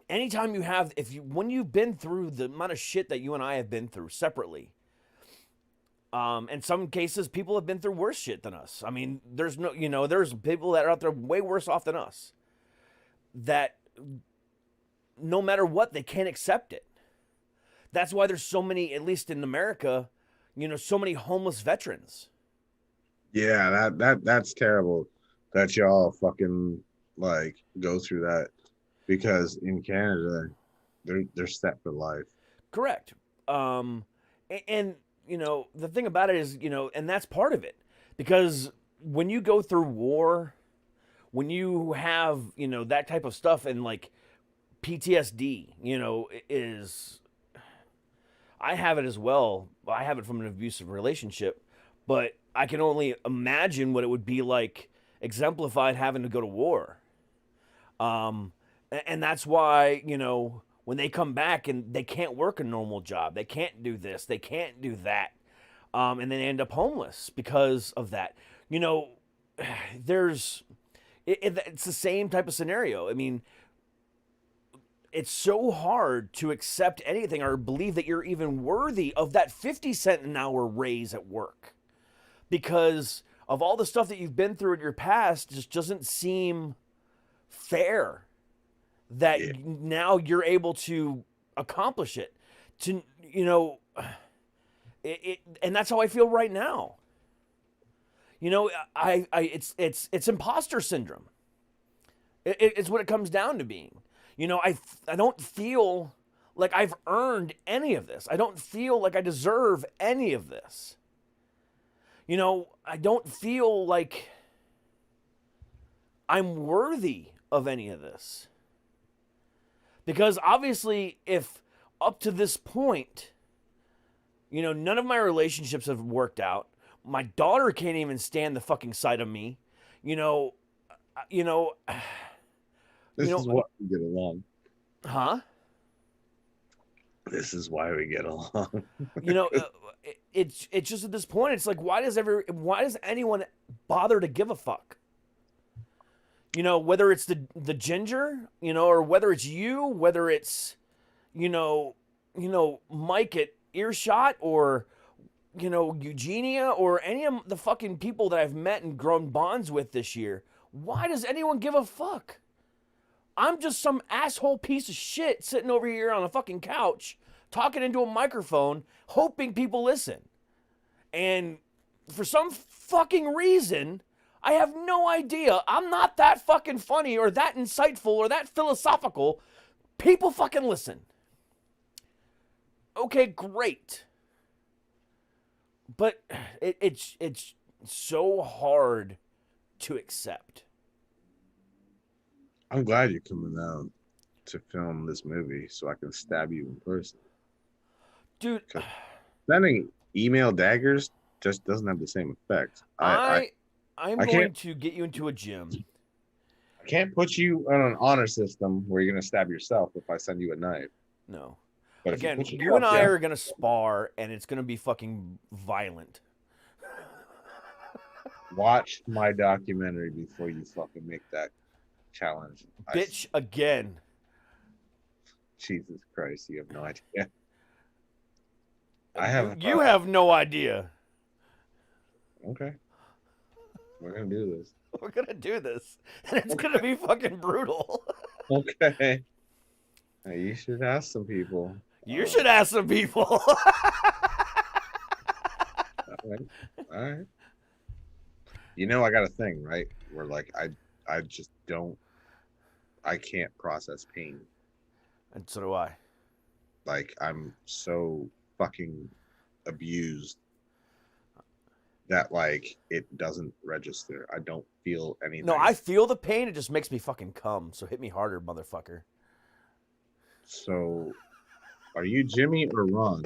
Anytime when you've been through the amount of shit that you and I have been through separately, in some cases, people have been through worse shit than us. I mean, there's people that are out there way worse off than us, that no matter what, they can't accept it. That's why there's so many, at least in America, so many homeless veterans. Yeah, that's terrible that y'all fucking go through that, because in Canada they're set for life. Correct. And the thing about it is, and that's part of it, because when you go through war, when you have, that type of stuff, and PTSD, I have it as well. I have it from an abusive relationship, but I can only imagine what it would be like exemplified having to go to war. And that's why, when they come back and they can't work a normal job, they can't do this, they can't do that, and then they end up homeless because of that. It's the same type of scenario. I mean, it's so hard to accept anything or believe that you're even worthy of that 50-cent an hour raise at work, because of all the stuff that you've been through in your past. Just doesn't seem fair that now you're able to accomplish it. And that's how I feel right now. It's imposter syndrome. It's what it comes down to being. I don't feel like I've earned any of this. I don't feel like I deserve any of this. I don't feel like I'm worthy of any of this. Because obviously, if up to this point, none of my relationships have worked out. My daughter can't even stand the fucking sight of me. This is why we get along. Huh? This is why we get along. It's just at this point, it's like, why does anyone bother to give a fuck? Whether it's the ginger, or whether it's you, whether it's, Mike at Earshot, or, Eugenia, or any of the fucking people that I've met and grown bonds with this year. Why does anyone give a fuck? I'm just some asshole piece of shit sitting over here on a fucking couch, talking into a microphone, hoping people listen. And for some fucking reason, I have no idea, I'm not that fucking funny or that insightful or that philosophical. People fucking listen. Okay, great. But it's so hard to accept. I'm glad you're coming out to film this movie so I can stab you in person. Dude, sending email daggers just doesn't have the same effect. I'm going to get you into a gym. I can't put you on an honor system where you're going to stab yourself if I send you a knife. No. But again, you and I are going to spar, and it's going to be fucking violent. Watch my documentary before you fucking make that challenge. Bitch, again. Jesus Christ, you have no idea. You have no idea. Okay. We're going to do this. We're going to do this. And it's going to be fucking brutal. Okay. Now, you should ask some people. You should ask some people. All right. You know, I got a thing, right? Where like I just don't, I can't process pain. And so do I. Like I'm so fucking abused that like it doesn't register. I don't feel anything. No, I feel the pain. It just makes me fucking come. So hit me harder, motherfucker. So, are you Jimmy or Ron?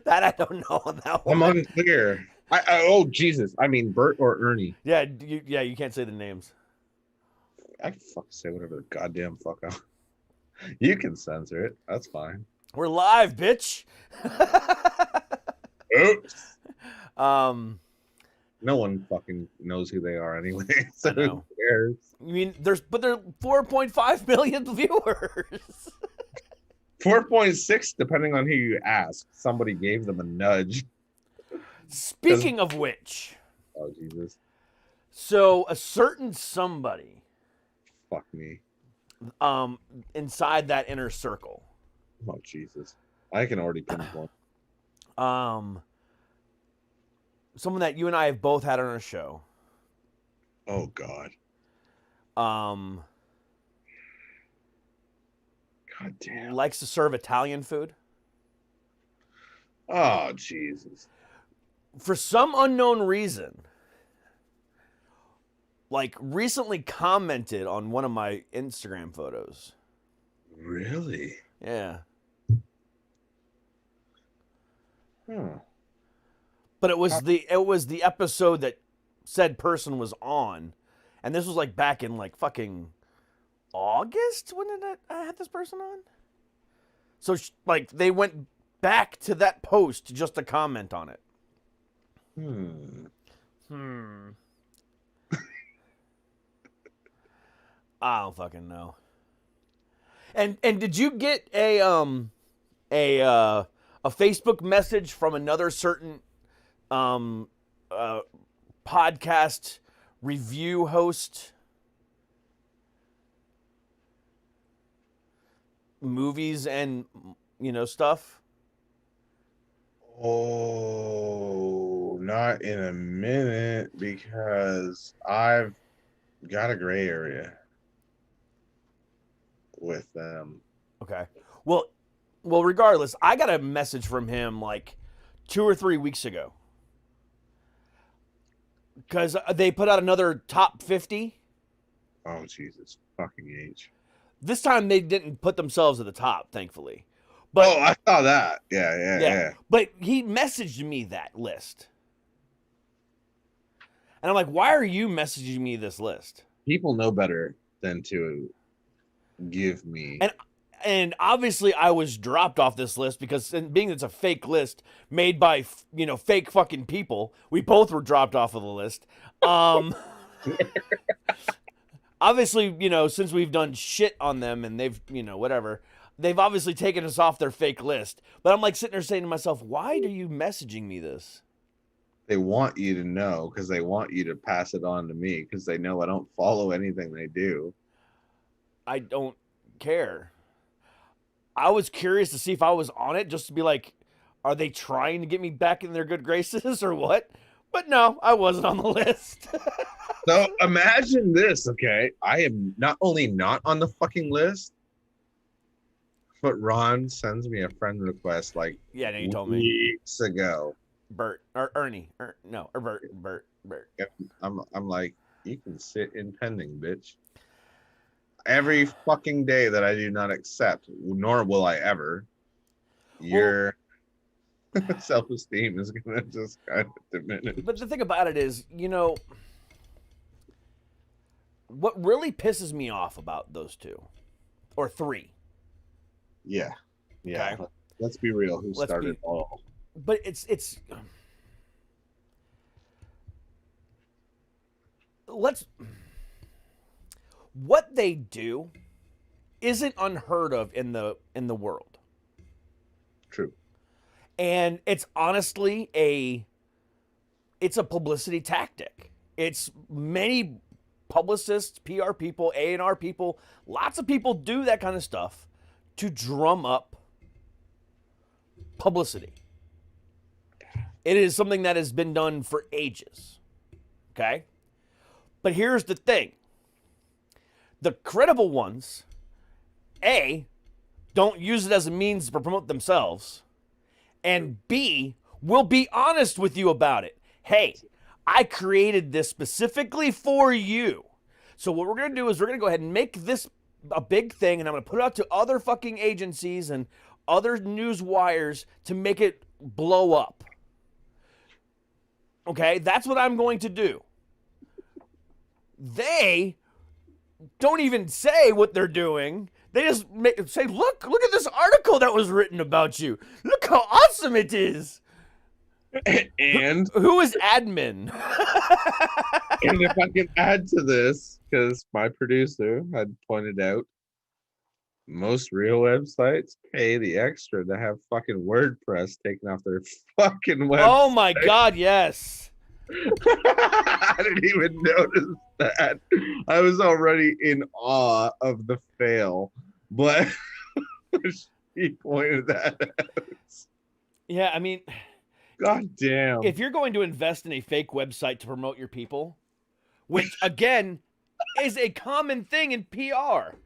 That I don't know on that I'm one. unclear. Oh Jesus! I mean Bert or Ernie. Yeah, you can't say the names. I can fucking say whatever the goddamn fuck I. You can censor it. That's fine. We're live, bitch. Oops. No one fucking knows who they are anyway. So I know. who cares? I mean, there 4.5 million viewers. 4.6, depending on who you ask. Somebody gave them a nudge. Speaking of which, Oh Jesus! so a certain somebody, Fuck me. inside that inner circle, Oh Jesus! I can already pinpoint. someone that you and I have both had on our show, Oh God! God damn! likes to serve Italian food. Oh Jesus! For some unknown reason, like recently commented on one of my Instagram photos. Really? Yeah. Huh. But it was the episode that said person was on, and this was like back in like fucking August when I had this person on. So like they went back to that post just to comment on it. I don't fucking know. And did you get a Facebook message from another certain podcast review host, movies and stuff? Oh, not in a minute because I've got a gray area with them. Okay. Well, regardless, I got a message from him like 2 or 3 weeks ago. Because they put out another top 50. Oh, Jesus fucking H. This time they didn't put themselves at the top, thankfully. But, I saw that. Yeah. But he messaged me that list. And I'm like, why are you messaging me this list? People know better than to give me. And obviously I was dropped off this list because being it's a fake list made by, fake fucking people, we both were dropped off of the list. Obviously, since we've done shit on them and they've, whatever, they've obviously taken us off their fake list. But I'm like sitting there saying to myself, why are you messaging me this? They want you to know because they want you to pass it on to me because they know I don't follow anything they do. I don't care. I was curious to see if I was on it just to be like, are they trying to get me back in their good graces or what? But no, I wasn't on the list. So imagine this, okay? I am not only not on the fucking list, but Ron sends me a friend request like Yeah, no, you told me. weeks ago. Bert or Ernie. Bert. I'm like, you can sit in pending, bitch. Every fucking day that I do not accept, nor will I ever, your self-esteem is gonna just kind of diminish. But the thing about it is, what really pisses me off about those two, or three. Yeah. Okay. Let's be real. Who started it all? But it's what they do isn't unheard of in the world. True. And it's honestly it's a publicity tactic. It's many publicists, PR people, A&R people, lots of people do that kind of stuff to drum up publicity. It is something that has been done for ages. Okay? But here's the thing. The credible ones, A, don't use it as a means to promote themselves, and B, will be honest with you about it. Hey, I created this specifically for you. So what we're going to do is we're going to go ahead and make this a big thing, and I'm going to put it out to other fucking agencies and other news wires to make it blow up. Okay? That's what I'm going to do. They don't even say what they're doing. They just say, look at this article that was written about you. Look how awesome it is. And Who is admin? and if I can add to this, because my producer had pointed out, most real websites pay the extra to have fucking WordPress taken off their fucking website. Oh my God, yes. I didn't even notice that. I was already in awe of the fail, but she pointed that out. Yeah, I mean, God damn. if you're going to invest in a fake website to promote your people, which again is a common thing in PR,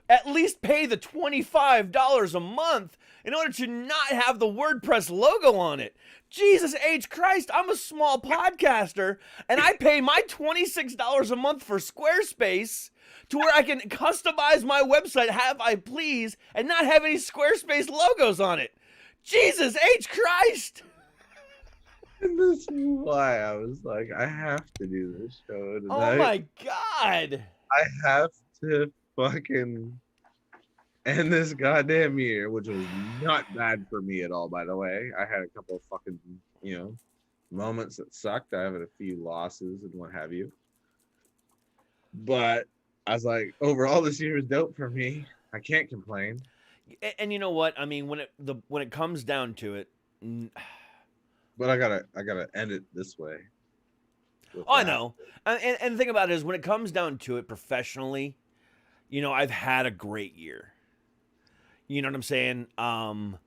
at least pay the $25 a month in order to not have the WordPress logo on it. Jesus H. Christ, I'm a small podcaster, and I pay my $26 a month for Squarespace to where I can customize my website, have I please, and not have any Squarespace logos on it. Jesus H. Christ! And this is why I was like, I have to do this show tonight. Oh my God! I have to fucking end this goddamn year, which was not bad for me at all, by the way. I had a couple of fucking, moments that sucked. I had a few losses and what have you. But I was like, overall, this year was dope for me. I can't complain. And you know what? I mean, when it comes down to it, But I gotta end it this way. I know. And the thing about it is, when it comes down to it, professionally, I've had a great year. You know what I'm saying? I'm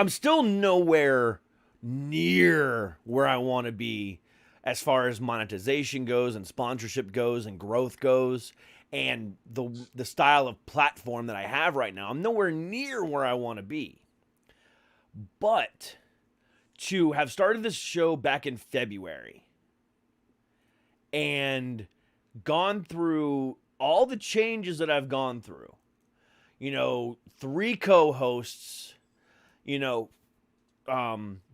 still nowhere near where I want to be as far as monetization goes and sponsorship goes and growth goes and the style of platform that I have right now. I'm nowhere near where I want to be. But to have started this show back in February and gone through all the changes that I've gone through, 3 co-hosts,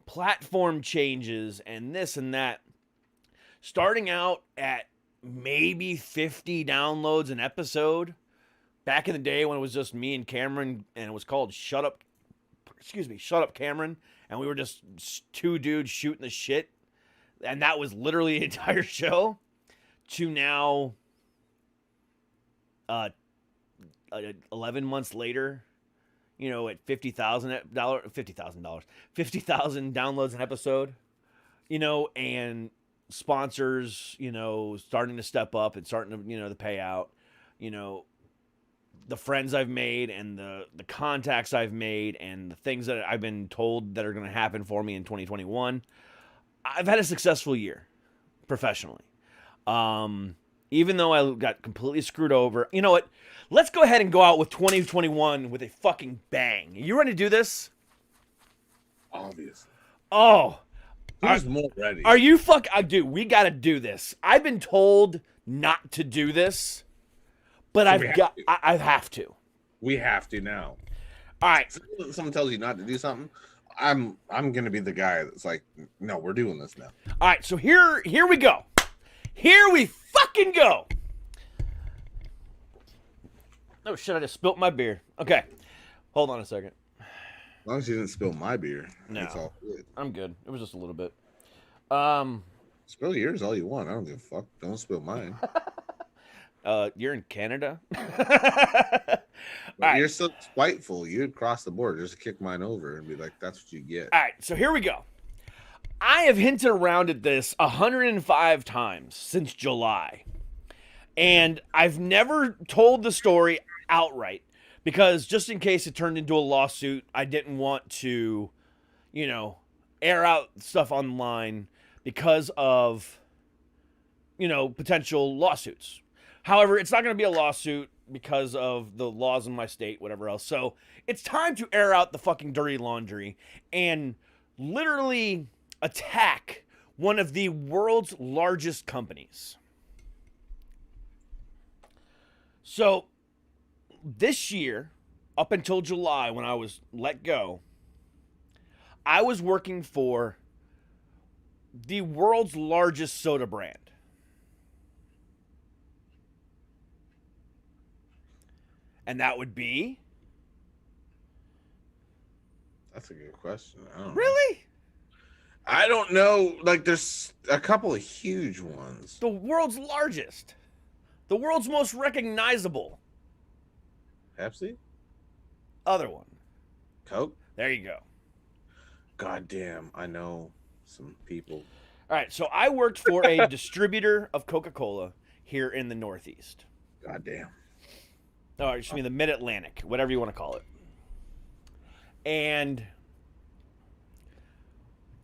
platform changes and this and that, starting out at maybe 50 downloads an episode back in the day when it was just me and Cameron, and it was called Shut Up Cameron, and we were just 2 dudes shooting the shit, and that was literally the entire show, to now 11 months later, at $50,000 downloads an episode, and sponsors, starting to step up and starting to, the payout, the friends I've made and the contacts I've made and the things that I've been told that are going to happen for me in 2021. I've had a successful year professionally. Even though I got completely screwed over. You know what? Let's go ahead and go out with 2021 with a fucking bang. You ready to do this? Obviously. Oh. Who's more ready? Are you dude, we got to do this. I've been told not to do this, but So I have to. We have to now. All right. If someone tells you not to do something, I'm gonna be the guy that's like, no, we're doing this now. All right, so here we go. Here we fucking go. Oh shit, I just spilt my beer. Okay. Hold on a second. As long as you didn't spill my beer, No. it's all good. I'm good. It was just a little bit. Spill yours all you want. I don't give a fuck. Don't spill mine. You're in Canada? But you're so spiteful. You'd cross the border just to kick mine over and be like, that's what you get. All right, so here we go. I have hinted around at this 105 times since July. And I've never told the story outright because just in case it turned into a lawsuit, I didn't want to, air out stuff online because of, potential lawsuits. However, it's not going to be a lawsuit because of the laws in my state, whatever else. So it's time to air out the fucking dirty laundry and literally attack one of the world's largest companies. So this year, up until July when I was let go, I was working for the world's largest soda brand. And that would be? That's a good question. I don't know. Really? I don't know. Like, there's a couple of huge ones. The world's largest. The world's most recognizable. Pepsi? Other one. Coke? There you go. God damn, I know some people. All right, so I worked for a distributor of Coca-Cola here in the Northeast. God damn. Oh, excuse me, the Mid-Atlantic, whatever you want to call it. And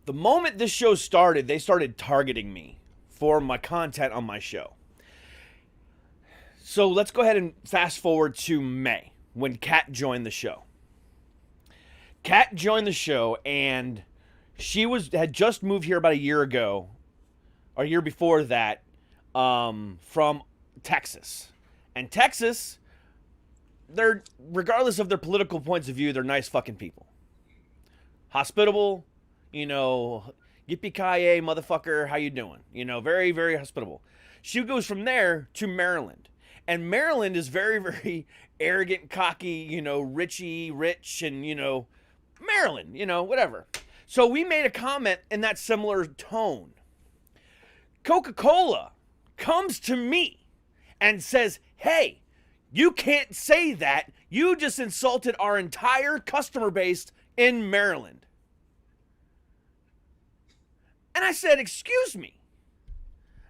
the moment this show started, they started targeting me for my content on my show. So let's go ahead and fast forward to May when Kat joined the show. Kat joined the show, and she had just moved here about a year ago, or a year before that, from Texas. And Texas, they're, regardless of their political points of view, they're nice fucking people. Hospitable, yippee-ki-yay, motherfucker, how you doing? Very, very hospitable. She goes from there to Maryland. And Maryland is very, very arrogant, cocky, rich, and, Maryland, whatever. So we made a comment in that similar tone. Coca-Cola comes to me and says, hey, you can't say that. You just insulted our entire customer base in Maryland. And I said, excuse me.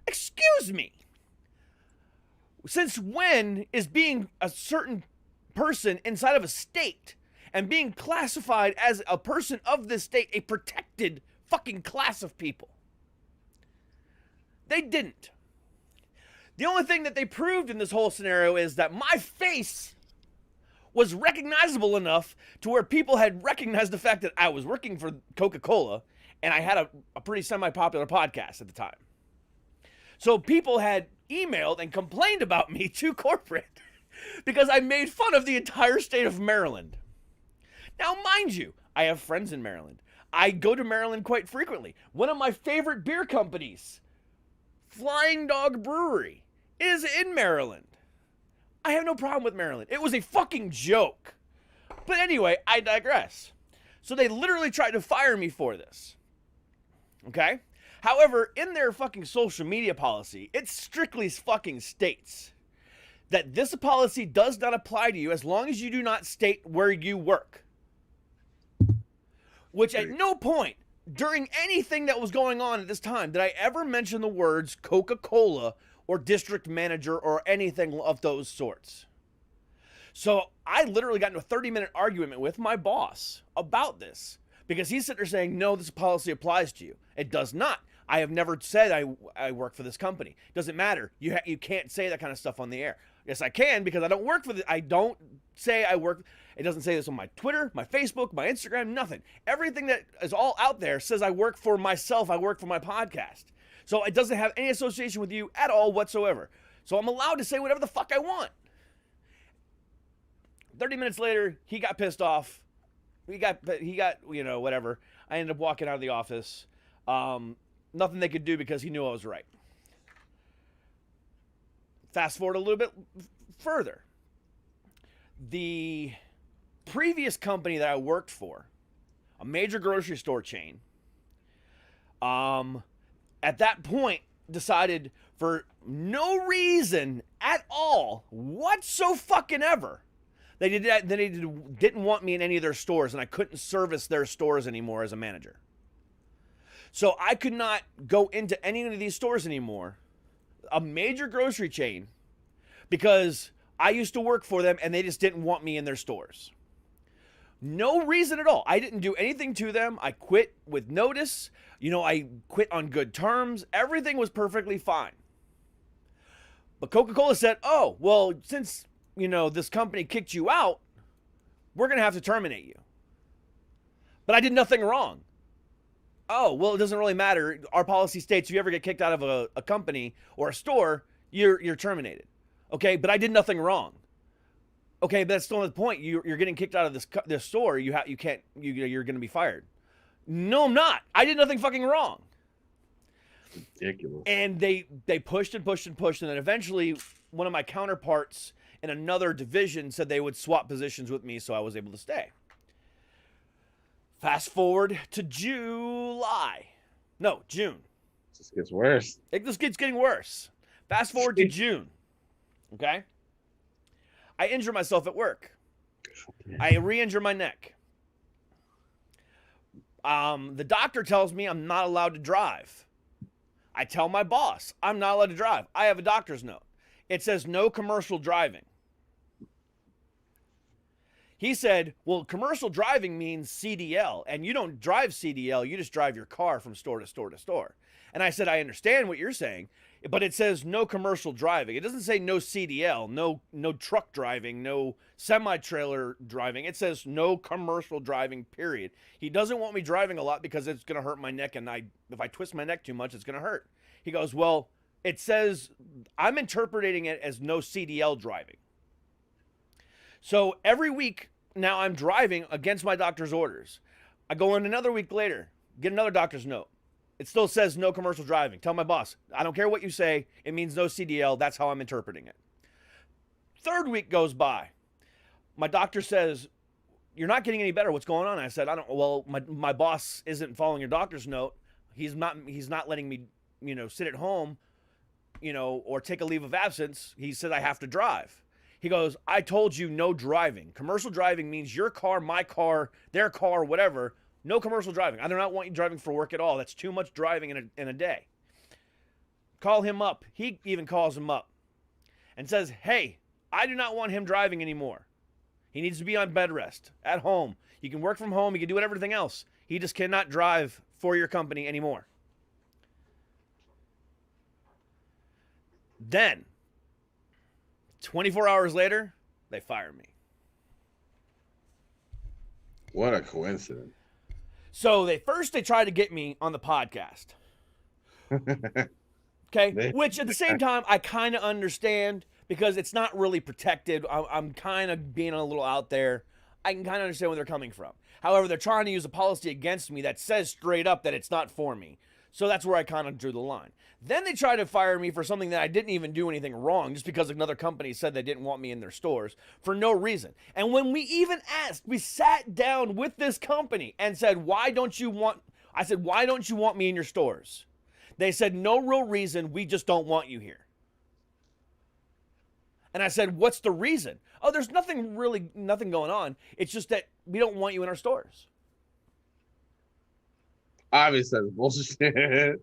Excuse me. Since when is being a certain person inside of a state and being classified as a person of this state a protected fucking class of people? They didn't. The only thing that they proved in this whole scenario is that my face was recognizable enough to where people had recognized the fact that I was working for Coca-Cola and I had a pretty semi-popular podcast at the time. So people had emailed and complained about me to corporate because I made fun of the entire state of Maryland. Now, mind you, I have friends in Maryland. I go to Maryland quite frequently. One of my favorite beer companies, Flying Dog Brewery, is in Maryland. I have no problem with Maryland. It was a fucking joke. But anyway, I digress. So they literally tried to fire me for this. Okay? However, in their fucking social media policy, it strictly fucking states that this policy does not apply to you as long as you do not state where you work. Which at no point during anything that was going on at this time did I ever mention the words Coca-Cola or district manager or anything of those sorts. So I literally got into a 30-minute argument with my boss about this because he's sitting there saying, no, this policy applies to you. It does not. I have never said I work for this company. Doesn't matter. You can't say that kind of stuff on the air. Yes, I can because I don't work for I don't say I work. It doesn't say this on my Twitter, my Facebook, my Instagram, nothing. Everything that is all out there says I work for myself. I work for my podcast. So it doesn't have any association with you at all whatsoever. So I'm allowed to say whatever the fuck I want. 30 minutes later, he got pissed off. He got whatever. I ended up walking out of the office. Nothing they could do because he knew I was right. Fast forward a little bit further. The previous company that I worked for, a major grocery store chain, at that point decided for no reason at all whatsoever they didn't want me in any of their stores, and I couldn't service their stores anymore as a manager. So I could not go into any of these stores anymore, a major grocery chain, because I used to work for them and they just didn't want me in their stores. No reason at all. I didn't do anything to them. I quit with notice. I quit on good terms. Everything was perfectly fine. But Coca-Cola said, oh, well, since, this company kicked you out, we're going to have to terminate you. But I did nothing wrong. Oh, well, it doesn't really matter. Our policy states if you ever get kicked out of a company or a store, you're terminated. Okay, but I did nothing wrong. Okay, but that's still the point. You're getting kicked out of this store. You're going to be fired. No, I'm not. I did nothing fucking wrong. Ridiculous. And they pushed and pushed and pushed, and then eventually one of my counterparts in another division said they would swap positions with me, so I was able to stay. Fast forward to June. It just gets worse. It just keeps getting worse. Fast forward to June. Okay? I injure myself at work. I re-injure my neck. The doctor tells me I'm not allowed to drive. I tell my boss I'm not allowed to drive. I have a doctor's note. It says no commercial driving. He said, well, commercial driving means CDL, and you don't drive CDL, you just drive your car from store to store to store. And I said, I understand what you're saying, but it says no commercial driving. It doesn't say no CDL, no truck driving, no semi-trailer driving. It says no commercial driving, period. He doesn't want me driving a lot because it's going to hurt my neck, and if I twist my neck too much, it's going to hurt. He goes, well, it says, I'm interpreting it as no CDL driving. So every week now I'm driving against my doctor's orders. I go in another week later, get another doctor's note. It still says no commercial driving. Tell my boss, I don't care what you say. It means no CDL. That's how I'm interpreting it. Third week goes by. My doctor says, you're not getting any better. What's going on? I said, my boss isn't following your doctor's note. He's not letting me, sit at home, or take a leave of absence. He said I have to drive. He goes, I told you no driving. Commercial driving means your car, my car, their car, whatever. No commercial driving. I do not want you driving for work at all. That's too much driving in a day. Call him up. He even calls him up and says, hey, I do not want him driving anymore. He needs to be on bed rest at home. He can work from home. He can do everything else. He just cannot drive for your company anymore. Then, 24 hours later, they fire me. What a coincidence. So they tried to get me on the podcast. Okay? Which at the same time, I kind of understand because it's not really protected. I'm kind of being a little out there. I can kind of understand where they're coming from. However, they're trying to use a policy against me that says straight up that it's not for me. So that's where I kind of drew the line. Then they tried to fire me for something that I didn't even do anything wrong, just because another company said they didn't want me in their stores for no reason. And when we even asked, we sat down with this company and said, why don't you want me in your stores? They said, no real reason, we just don't want you here. And I said, what's the reason? Oh, there's nothing going on. It's just that we don't want you in our stores. Obviously, that's bullshit.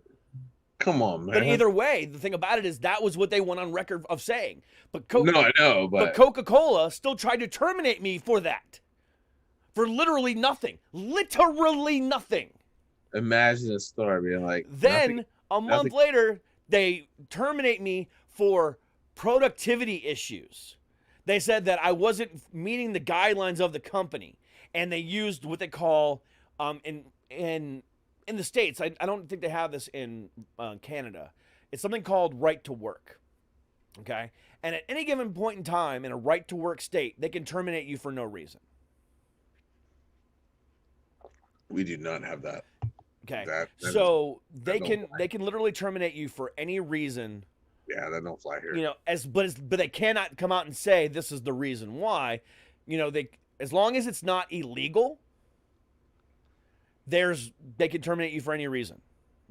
Come on, man. But either way, the thing about it is that was what they went on record of saying. But No, I know, but Coca-Cola still tried to terminate me for that. For literally nothing. Literally nothing. Imagine a story being like. Then, a month later, they terminate me for productivity issues. They said that I wasn't meeting the guidelines of the company. And they used what they call, in the States, I don't think they have this in Canada. It's something called right to work. Okay? And at any given point in time in a right to work state, they can terminate you for no reason. We do not have that. Okay. That they can literally terminate you for any reason. Yeah, that don't fly here. But they cannot come out and say this is the reason why. As long as it's not illegal, they can terminate you for any reason.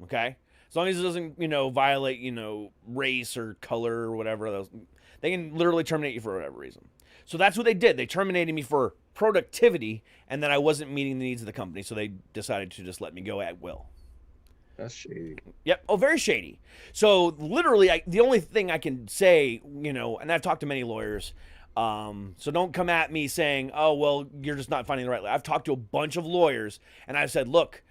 Okay? As long as it doesn't, violate, race or color or whatever, they can literally terminate you for whatever reason. So that's what they did. They terminated me for productivity, and then I wasn't meeting the needs of the company, so they decided to just let me go at will. That's shady. Yep. Oh, very shady. So literally, the only thing I can say, and I've talked to many lawyers, So don't come at me saying, oh, well, you're just not finding the right. I've talked to a bunch of lawyers, and I've said, look,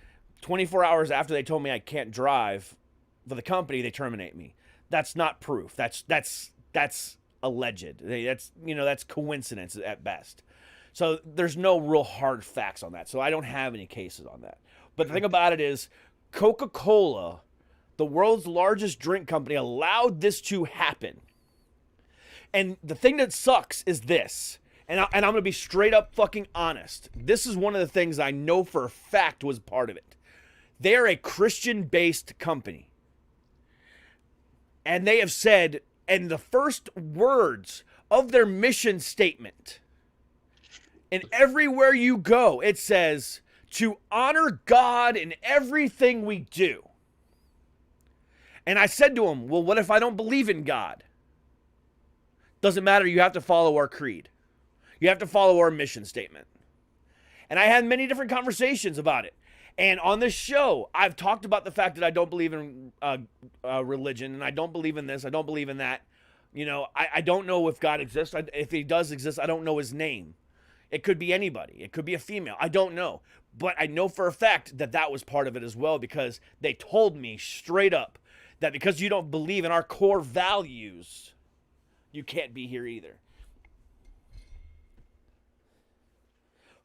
24 hours after they told me I can't drive for the company, they terminate me. That's not proof. That's alleged. That's coincidence at best. So there's no real hard facts on that. So I don't have any cases on that. But the thing about it is, Coca-Cola, the world's largest drink company, allowed this to happen. And the thing that sucks is this, and I'm going to be straight up fucking honest. This is one of the things I know for a fact was part of it. They're a Christian-based company. And they have said, in the first words of their mission statement, and everywhere you go, it says, to honor God in everything we do. And I said to them, well, what if I don't believe in God? Doesn't matter. You have to follow our creed. You have to follow our mission statement. And I had many different conversations about it. And on this show, I've talked about the fact that I don't believe in religion, and I don't believe in this, I don't believe in that. I don't know if God exists. If he does exist, I don't know his name. It could be anybody. It could be a female. I don't know. But I know for a fact that that was part of it as well, because they told me straight up that because you don't believe in our core values, you can't be here either.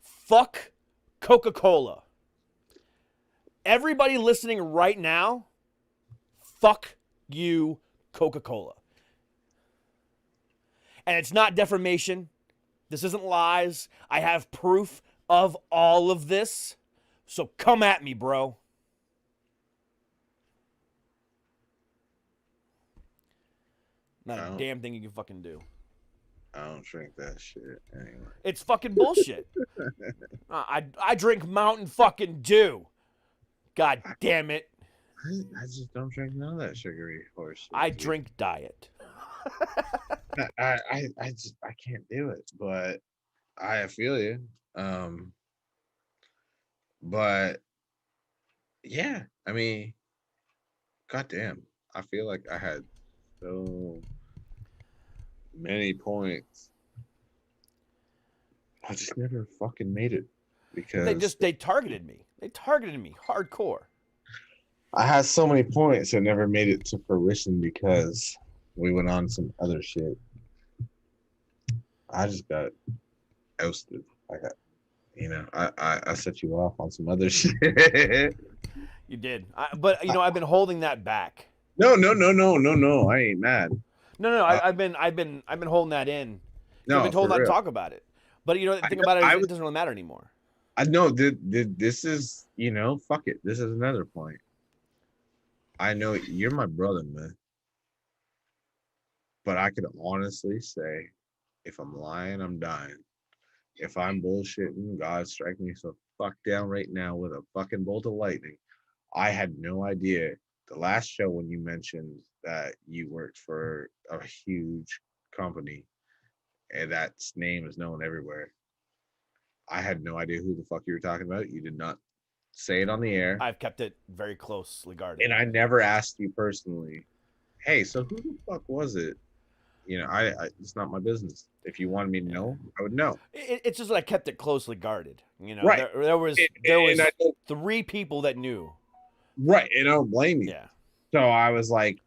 Fuck Coca-Cola. Everybody listening right now, fuck you, Coca-Cola. And it's not defamation. This isn't lies. I have proof of all of this. So come at me, bro. Not a damn thing you can fucking do. I don't drink that shit anyway. It's fucking bullshit. I drink Mountain fucking Dew. God damn it. I just don't drink none of that sugary horse shit. I drink Diet. I can't do it, but I feel you. But yeah, I mean, goddamn, I feel like I had so many points. I just never fucking made it because they targeted me. They targeted me hardcore. I had so many points that never made it to fruition because we went on some other shit. I just got ousted. I set you off on some other shit. You did, but I've been holding that back. No. I ain't mad. No. I've been holding that in. No, I've been told for not to real. talk about it. But the thing about it is it doesn't really matter anymore. I know this is, fuck it. This is another point. I know you're my brother, man. But I could honestly say, if I'm lying, I'm dying. If I'm bullshitting, God strike me so fuck down right now with a fucking bolt of lightning. I had no idea. The last show when you mentioned that you worked for a huge company and that name is known everywhere, I had no idea who the fuck you were talking about. You did not say it on the air. I've kept it very closely guarded. And I never asked you personally, hey, so who the fuck was it? I it's not my business. If you wanted me to know, I would know. It's just that I kept it closely guarded. Right. There was 3 people that knew. Right, and I don't blame you. Yeah. So I was like,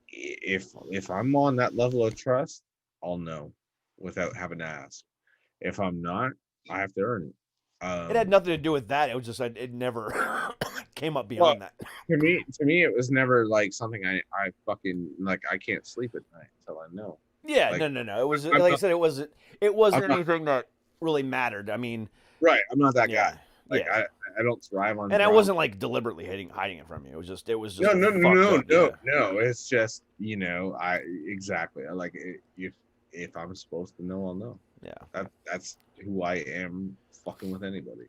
if I'm on that level of trust, I'll know without having to ask. If I'm not, I have to earn it. It had nothing to do with that. It was just it never came up beyond that. To me, it was never like something I fucking like. I can't sleep at night until I know. Yeah, like, no. It was I said, it wasn't anything that really mattered. I mean, right? I'm not that yeah, guy. Like yeah. I don't thrive on. And drama. I wasn't like deliberately hiding it from you. It was just no. Yeah. It's just I exactly. I like it, if I'm supposed to know, I'll know. Yeah. That's who I am. Fucking with anybody.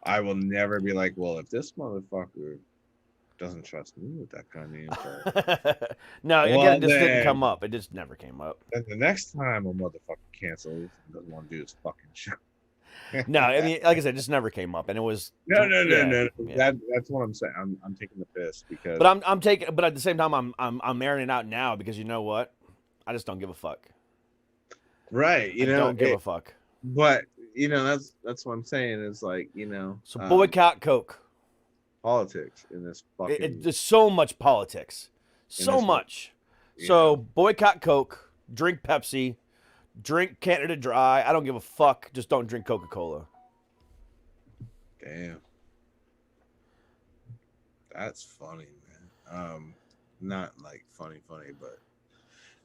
I will never be like, well, if this motherfucker doesn't trust me with that kind of info. No, again, it just didn't come up. It just never came up. And the next time a motherfucker cancels and doesn't want to do his fucking show. No, I mean, like I said, it just never came up, and it was no. Yeah. That's what I'm saying. I'm taking the piss because. But I'm taking. But at the same time, I'm airing it out now because you know what? I just don't give a fuck. Right. I don't give a fuck. But that's what I'm saying is like, So boycott Coke. politics in this fucking There's so much politics. So this much. you So know. boycott Coke, drink Pepsi, drink Canada Dry. I don't give a fuck. Just don't drink Coca-Cola. Damn. That's funny, man. Not like funny, but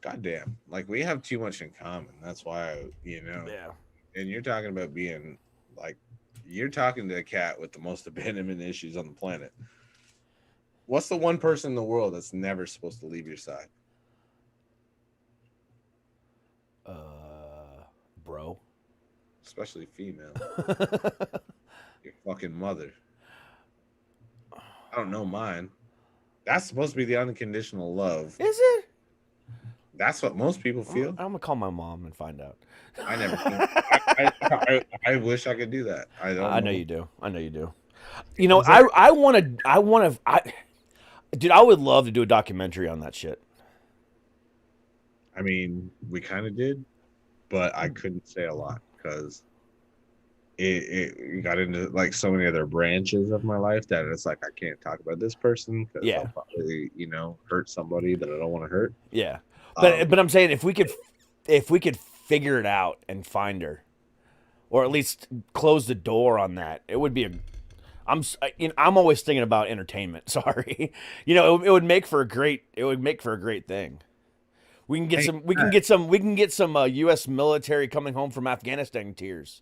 goddamn, like we have too much in common. That's why, Yeah. And you're talking about being like, you're talking to a cat with the most abandonment issues on the planet. What's the one person in the world that's never supposed to leave your side? Bro. Especially female. Your fucking mother. I don't know mine. That's supposed to be the unconditional love. Is it? That's what most people feel. I'm gonna call my mom and find out. I never. I wish I could do that. I don't. I know you do. I know you do. You know, I want to. Dude, I would love to do a documentary on that shit. I mean, we kind of did, but I couldn't say a lot because it got into like so many other branches of my life that it's like I can't talk about this person because Yeah. I'll probably hurt somebody that I don't want to hurt. Yeah, but I'm saying if we could figure it out and find her, or at least close the door on that, it would be I'm always thinking about entertainment. Sorry, it would make for a great thing. We can get some U.S. military coming home from Afghanistan tears.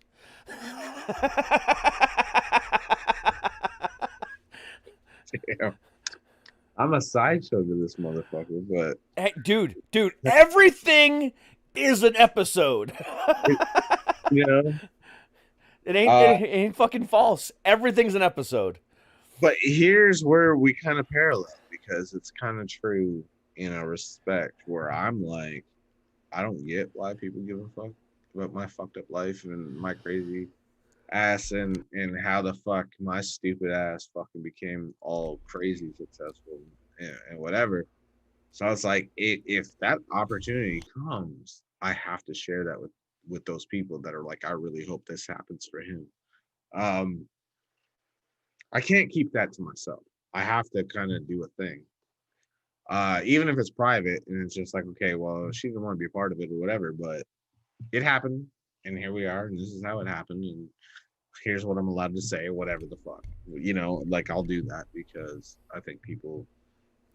Damn. I'm a sideshow to this motherfucker, but Hey, dude, everything is an episode. It ain't fucking false. Everything's an episode. But here's where we kind of parallel because it's kind of true in a respect where I'm like, I don't get why people give a fuck about my fucked up life and my crazy ass and how the fuck my stupid ass fucking became all crazy successful and whatever. So it's like if that opportunity comes, I have to share that with those people that are like, I really hope this happens for him. I can't keep that to myself. I have to kind of do a thing. Even if it's private and it's just like, okay, well, she didn't want to be a part of it or whatever, but it happened and here we are and this is how it happened and here's what I'm allowed to say, whatever the fuck. Like I'll do that because I think people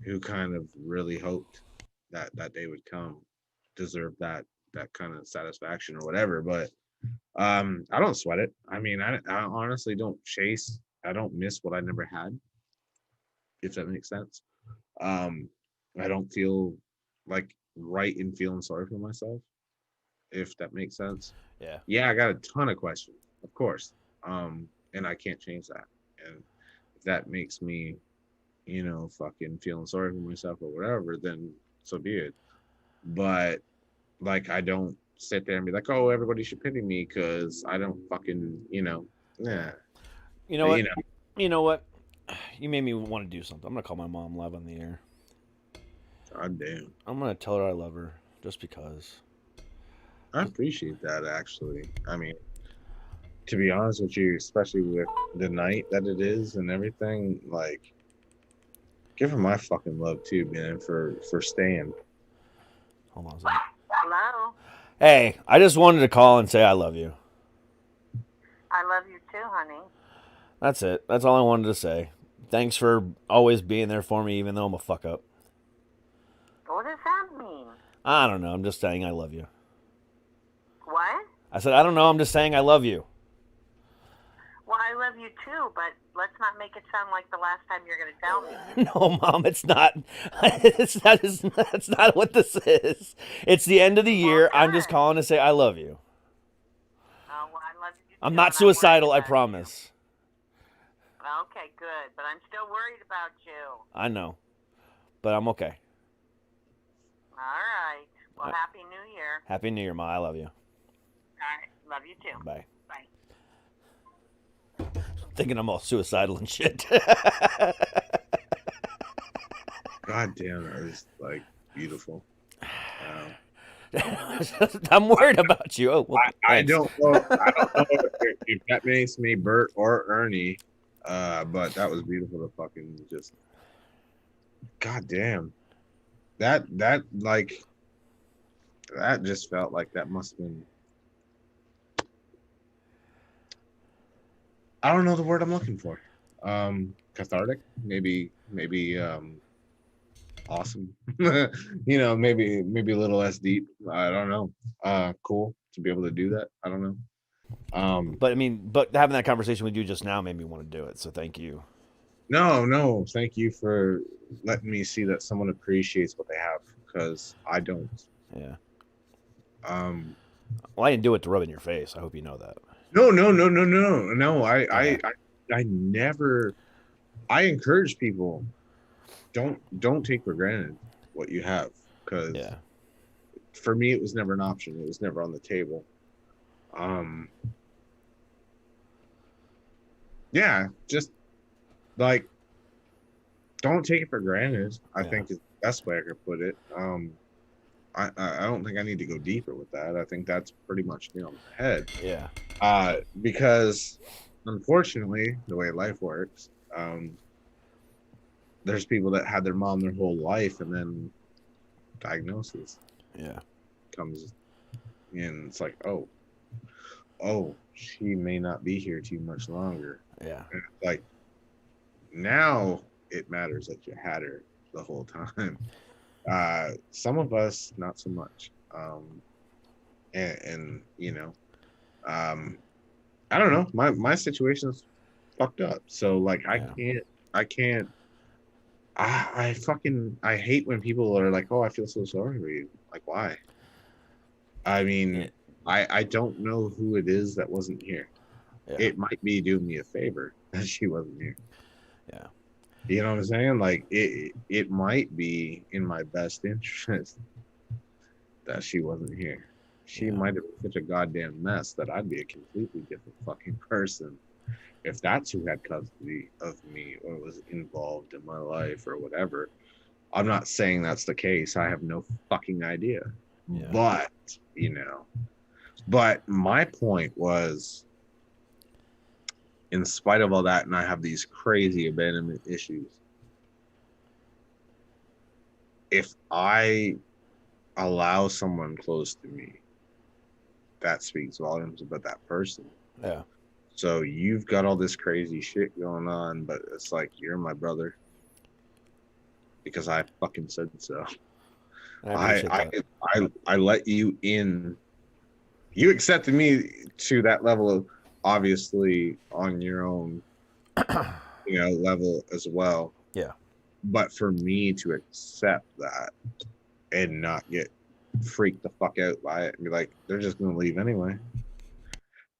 who kind of really hoped that day would come deserve that kind of satisfaction or whatever. But I don't sweat it. I mean, I honestly don't chase. I don't miss what I never had, if that makes sense. I don't feel like right in feeling sorry for myself, if that makes sense. Yeah, I got a ton of questions, of course. And I can't change that. And if that makes me, fucking feeling sorry for myself or whatever, then so be it. But like, I don't sit there and be like, oh, everybody should pity me because I don't fucking, nah. You know what? You know what? You made me want to do something. I'm gonna call my mom live on the air. God damn. I'm gonna tell her I love her just because. I appreciate that, actually. I mean, to be honest with you, especially with the night that it is and everything, like, give her my fucking love too, man, for staying. Hold on a second. Hello. Hey, I just wanted to call and say I love you. I love you too, honey. That's it. That's all I wanted to say. Thanks for always being there for me, even though I'm a fuck up. What does that mean? I don't know. I'm just saying I love you. What? I said, I don't know. I'm just saying I love you. Well, I love you too, but let's not make it sound like the last time you're going to tell me. No, Mom, it's not. That's not what this is. It's the end of the year. I'm just calling to say I love you. Oh, well, I love you too. I'm not and suicidal, I worried about promise. you. Okay, good, but I'm still worried about you. I know. But I'm okay. All right. Well, Happy New Year. Happy New Year, Ma. I love you. All right. Love you too. Bye. Bye. Thinking I'm all suicidal and shit. God damn, that is like beautiful. I'm worried about you. Oh, well, I thanks. don't know. I don't know if that makes me Bert or Ernie, but that was beautiful to fucking just. God damn, that like that just felt like that must have been. I don't know the word I'm looking for. Cathartic, maybe awesome. You know, maybe a little less deep. I don't know. Cool to be able to do that. I don't know. But I mean, but having that conversation with you just now made me want to do it. So thank you. No, thank you for letting me see that someone appreciates what they have because I don't. Yeah. Um, Well, I didn't do it to rub it in your face. I hope you know that. no. Okay. I never. I encourage people. Don't take for granted what you have because Yeah. for me it was never an option. It was never on the table. Yeah, just like don't take it for granted. I Yeah. think is the best way I could put it. I don't think I need to go deeper with that. I think that's pretty much on the head. Yeah. Because unfortunately, the way life works, there's people that had their mom their whole life and then diagnosis Yeah. comes in. It's like, oh, she may not be here too much longer. Yeah. And it's like now it matters that you had her the whole time. Some of us not so much. And you know, I don't know. My situation's fucked up. So like Yeah. I can't I fucking I hate when people are like, oh, I feel so sorry for you. Like, why? I mean, Yeah. I don't know who it is that wasn't here. Yeah. It might be doing me a favor that she wasn't here. Yeah. You know what I'm saying? Like it might be in my best interest that she wasn't here. She might have been such a goddamn mess that I'd be a completely different fucking person if that's who had custody of me or was involved in my life or whatever. I'm not saying that's the case. I have no fucking idea. Yeah. But, you know, but my point was, in spite of all that, and I have these crazy abandonment issues, if I allow someone close to me, that speaks volumes about that person. Yeah. So you've got all this crazy shit going on, but it's like you're my brother because I fucking said so. I appreciate that. I let you in. You accepted me to that level of obviously on your own, you know, level as well. Yeah. But for me to accept that and not get freaked the fuck out by it and be like, they're just gonna leave anyway.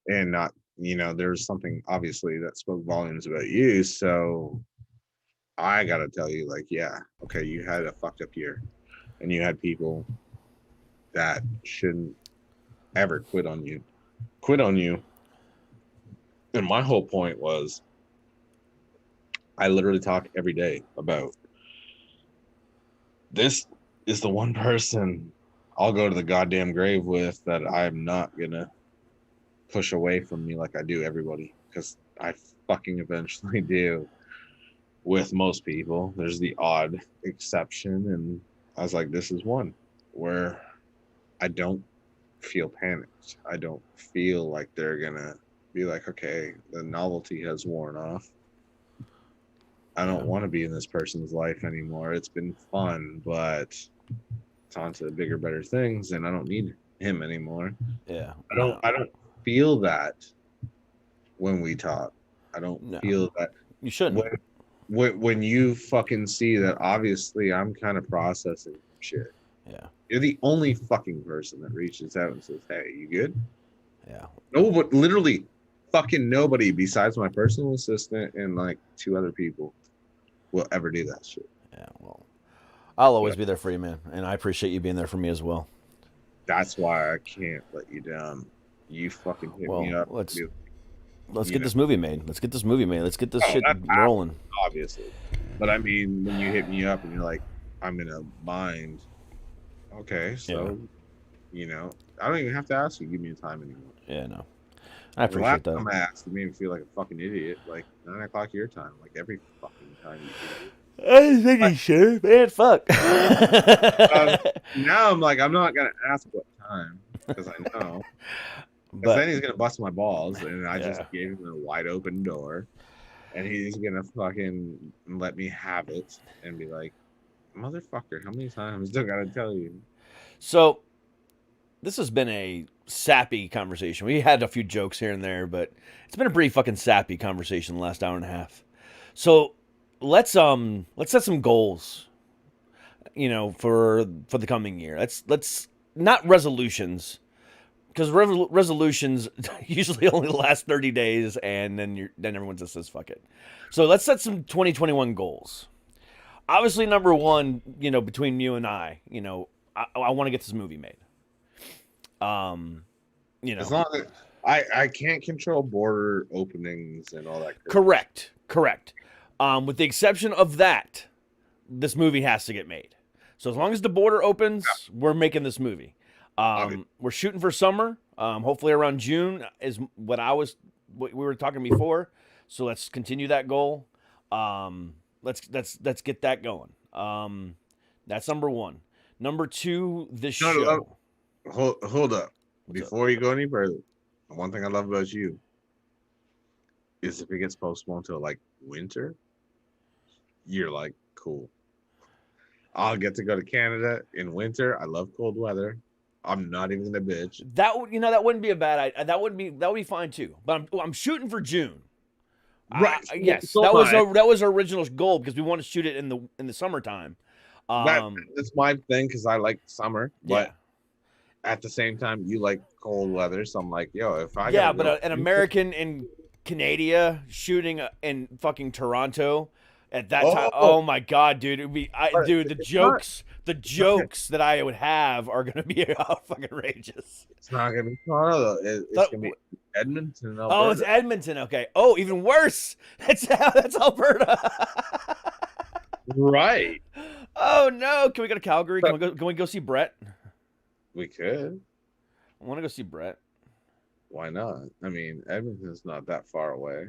And not, you know, there's something obviously that spoke volumes about you. So I gotta tell you, like, yeah, okay, you had a fucked up year and you had people that shouldn't ever quit on you. And my whole point was I literally talk every day about this is the one person I'll go to the goddamn grave with that I'm not gonna push away from me like I do everybody, because I fucking eventually do with most people. There's the odd exception, and I was like, this is one where I don't feel panicked. I don't feel like they're gonna be like, okay, the novelty has worn off. I don't want to be in this person's life anymore. It's been fun, but it's on to bigger, better things, and I don't need him anymore. Yeah. I don't feel that when we talk. I don't feel that. You shouldn't. When you fucking see that, obviously I'm kind of processing shit. Yeah. You're the only fucking person that reaches out and says, hey, you good? Yeah. No, but literally fucking nobody besides my personal assistant and like 2 other people will ever do that shit. Yeah. Well, I'll always be there for you, man. And I appreciate you being there for me as well. That's why I can't let you down. You fucking hit me up. Let's get this movie made. Let's get this movie made. Let's get this shit rolling. Obviously. But I mean, when you hit me up and you're like, I'm in a bind. Okay, so You know, I don't even have to ask you. Give me a time anymore. Yeah, no, I The last appreciate that. time I asked, it made me feel like a fucking idiot. Like 9 o'clock your time, like every fucking time you idiot. I think he should, man. Fuck. Now I'm like, I'm not gonna ask what time because I know. Because then he's gonna bust my balls, and I just gave him a wide open door, and he's gonna fucking let me have it and be like, "Motherfucker, how many times do I gotta tell you?" So, this has been a sappy conversation. We had a few jokes here and there, but it's been a pretty fucking sappy conversation the last hour and a half. So, let's set some goals. You know, for the coming year. Let's not resolutions. Because resolutions usually only last 30 days, and then everyone just says fuck it. So let's set some 2021 goals. Obviously, number one, you know, between you and I, you know, I want to get this movie made. You know, As long as I can't control border openings and all that. Correct. With the exception of that, this movie has to get made. So as long as the border opens, we're making this movie. We're shooting for summer. Hopefully around June is what we were talking before. So let's continue that goal. Let's get that going. That's number one. Number two, this show. Hold up. Before you go any further, one thing I love about you is if it gets postponed till like winter, you're like, cool. I'll get to go to Canada in winter. I love cold weather. I'm not even gonna bitch. That wouldn't be a bad idea. That would be fine too. But I'm shooting for June. Right. Yes. So that was our original goal because we want to shoot it in the summertime. That's my thing because I like summer, but at the same time you like cold weather. So I'm like, yo, if I but an American in Canada shooting in fucking Toronto at that time. Oh my god, dude! It'd be the jokes that I would have are gonna be fucking outrageous. It's not gonna be Toronto. It's gonna be Edmonton. Alberta. Oh, it's Edmonton. Okay. Oh, even worse. That's Alberta. Right. Oh no! Can we go to Calgary? Can we go see Brett? We could. I want to go see Brett. Why not? I mean, Edmonton's not that far away.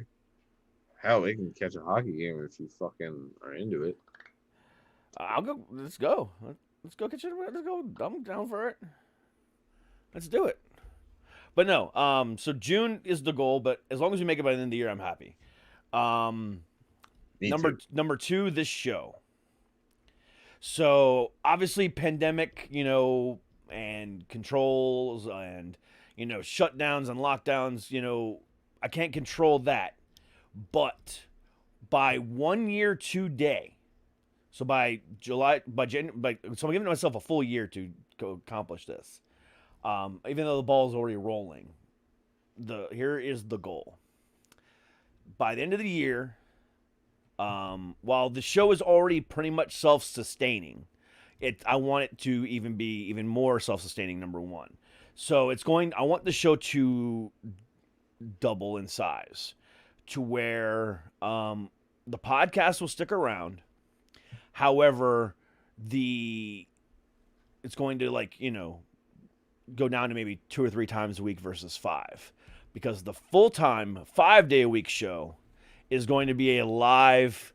Hell, we can catch a hockey game if you fucking are into it. I'll go. Let's go. Let's go catch it. Let's go. I'm down for it. Let's do it. But no. So June is the goal. But as long as we make it by the end of the year, I'm happy. Number two, this show. So obviously, pandemic, you know, and controls and shutdowns and lockdowns. You know, I can't control that. But by 1 year today, so by January, so I'm giving myself a full year to go accomplish this. Even though the ball is already rolling, here is the goal. By the end of the year, while the show is already pretty much self-sustaining, I want it to be even more self-sustaining. Number one, so I want the show to double in size, to where the podcast will stick around. However, it's going to go down to maybe 2 or 3 times a week versus 5, because the full-time 5-day-a-week show is going to be a live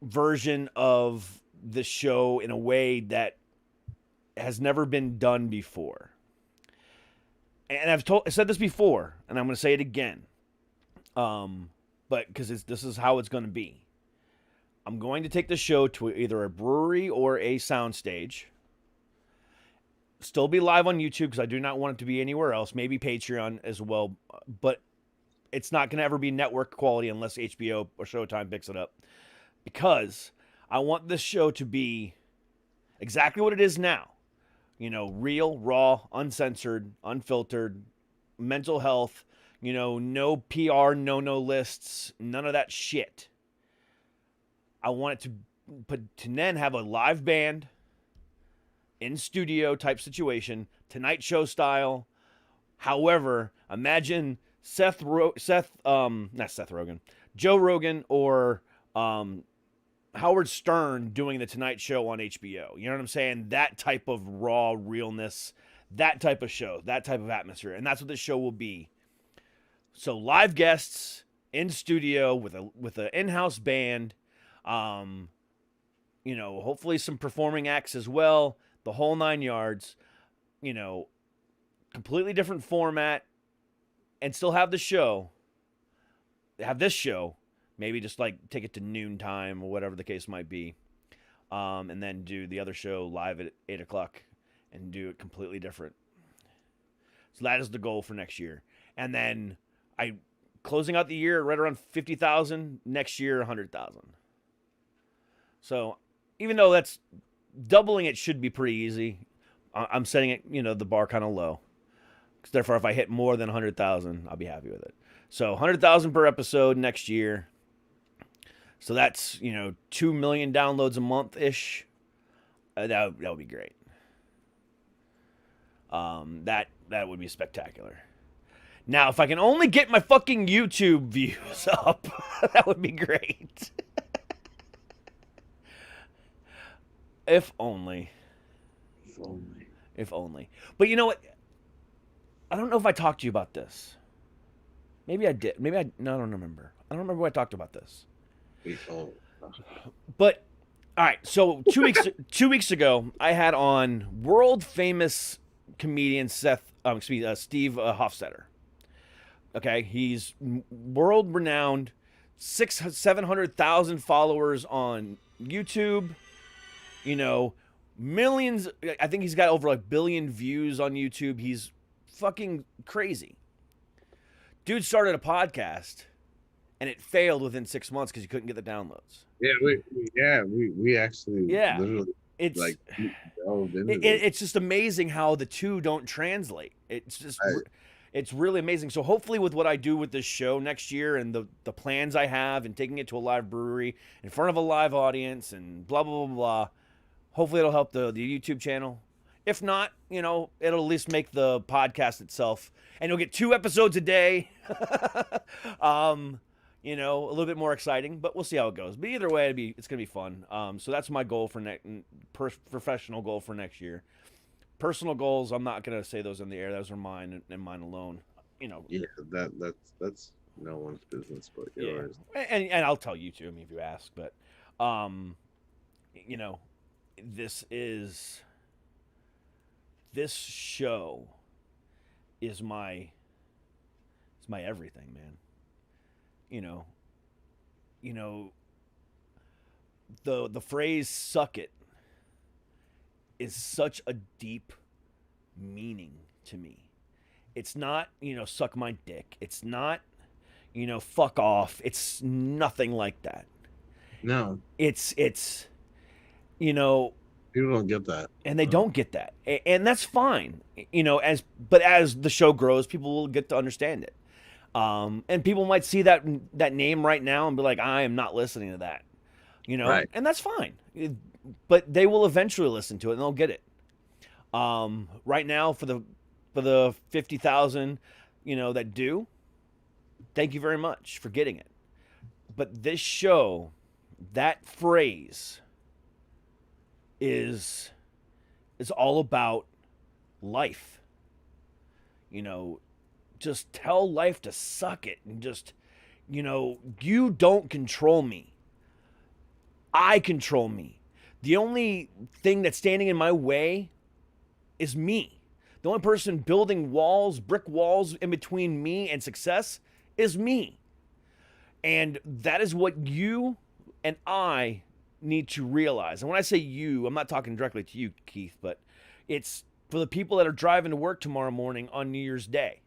version of the show in a way that has never been done before. And I said this before, and I'm going to say it again. But because this is how it's going to be. I'm going to take the show to either a brewery or a soundstage. Still be live on YouTube because I do not want it to be anywhere else. Maybe Patreon as well. But it's not going to ever be network quality unless HBO or Showtime picks it up. Because I want this show to be exactly what it is now. You know, real, raw, uncensored, unfiltered, mental health. You know, no PR, no lists, none of that shit. I want it to then have a live band, in studio type situation, Tonight Show style. However, imagine not Seth Rogen, Joe Rogan, or Howard Stern doing the Tonight Show on HBO. You know what I'm saying? That type of raw realness, that type of show, that type of atmosphere, and that's what this show will be. So live guests in studio with an in-house band, hopefully some performing acts as well, the whole 9 yards. Completely different format, and still have the show. Have this show, maybe just like take it to noon time or whatever the case might be, and then do the other show live at 8 o'clock and do it completely different. So that is the goal for next year. And then closing out the year right around 50,000, next year 100,000. So even though that's doubling, it should be pretty easy. I'm setting it, the bar kind of low. Therefore, if I hit more than 100,000, I'll be happy with it. So 100,000 per episode next year. So that's 2 million downloads a month ish. That would be great. That would be spectacular. Now, if I can only get my fucking YouTube views up, that would be great. If only. If only. But you know what? I don't know if I talked to you about this. Maybe I did. No, I don't remember. I don't remember what I talked about this. But all right, so 2 weeks ago, I had on world famous comedian Steve Hofstetter. Okay, he's world renowned, 700,000 followers on YouTube. Millions. I think he's got over like billion views on YouTube. He's fucking crazy. Dude started a podcast, and it failed within 6 months because he couldn't get the downloads. Yeah, we actually literally it's like delved into it's just amazing how the two don't translate. It's just it's really amazing. So hopefully with what I do with this show next year and the plans I have and taking it to a live brewery in front of a live audience and blah blah blah blah, hopefully it'll help the YouTube channel. If not, it'll at least make the podcast itself, and you'll get 2 episodes a day. A little bit more exciting, but we'll see how it goes. But either way, it's gonna be fun. So that's my goal for professional goal for next year. Personal goals, I'm not gonna say those in the air. Those are mine and mine alone. Yeah, that's no one's business but yours. Yeah. And I'll tell you too, if you ask. But this show is my everything, man. The phrase "suck it" is such a deep meaning to me. It's not, suck my dick. It's not, fuck off. It's nothing like that. No. It's people don't get that. And they don't get that. And that's fine. As the show grows, people will get to understand it. And people might see that name right now and be like, I am not listening to that. Right. And that's fine. But they will eventually listen to it and they'll get it. Right now for the 50,000, that do, thank you very much for getting it. But this show, that phrase is all about life. Just tell life to suck it and just, you don't control me. I control me. The only thing that's standing in my way is me. The only person building walls, brick walls in between me and success is me. And that is what you and I need to realize. And when I say you, I'm not talking directly to you, Keith, but it's for the people that are driving to work tomorrow morning on New Year's Day.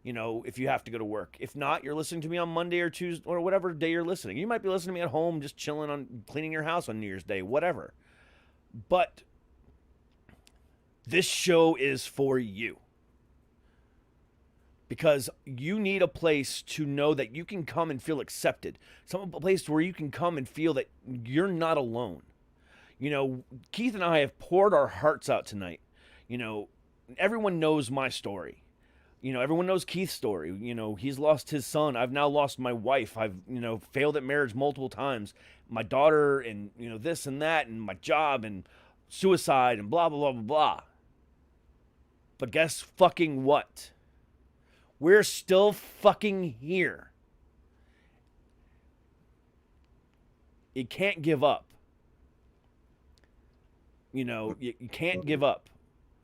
If you have to go to work. If not, you're listening to me on Monday or Tuesday or whatever day you're listening. You might be listening to me at home, just chilling on cleaning your house on New Year's Day, whatever. But this show is for you. Because you need a place to know that you can come and feel accepted. A place where you can come and feel that you're not alone. Keith and I have poured our hearts out tonight. Everyone knows my story. You know, everyone knows Keith's story. You know, he's lost his son. I've now lost my wife. I've, you know, failed at marriage multiple times. My daughter and, you know, this and that and my job and suicide and blah, blah, blah, blah, blah. But guess fucking what? We're still fucking here. You can't give up. You know, you can't give up.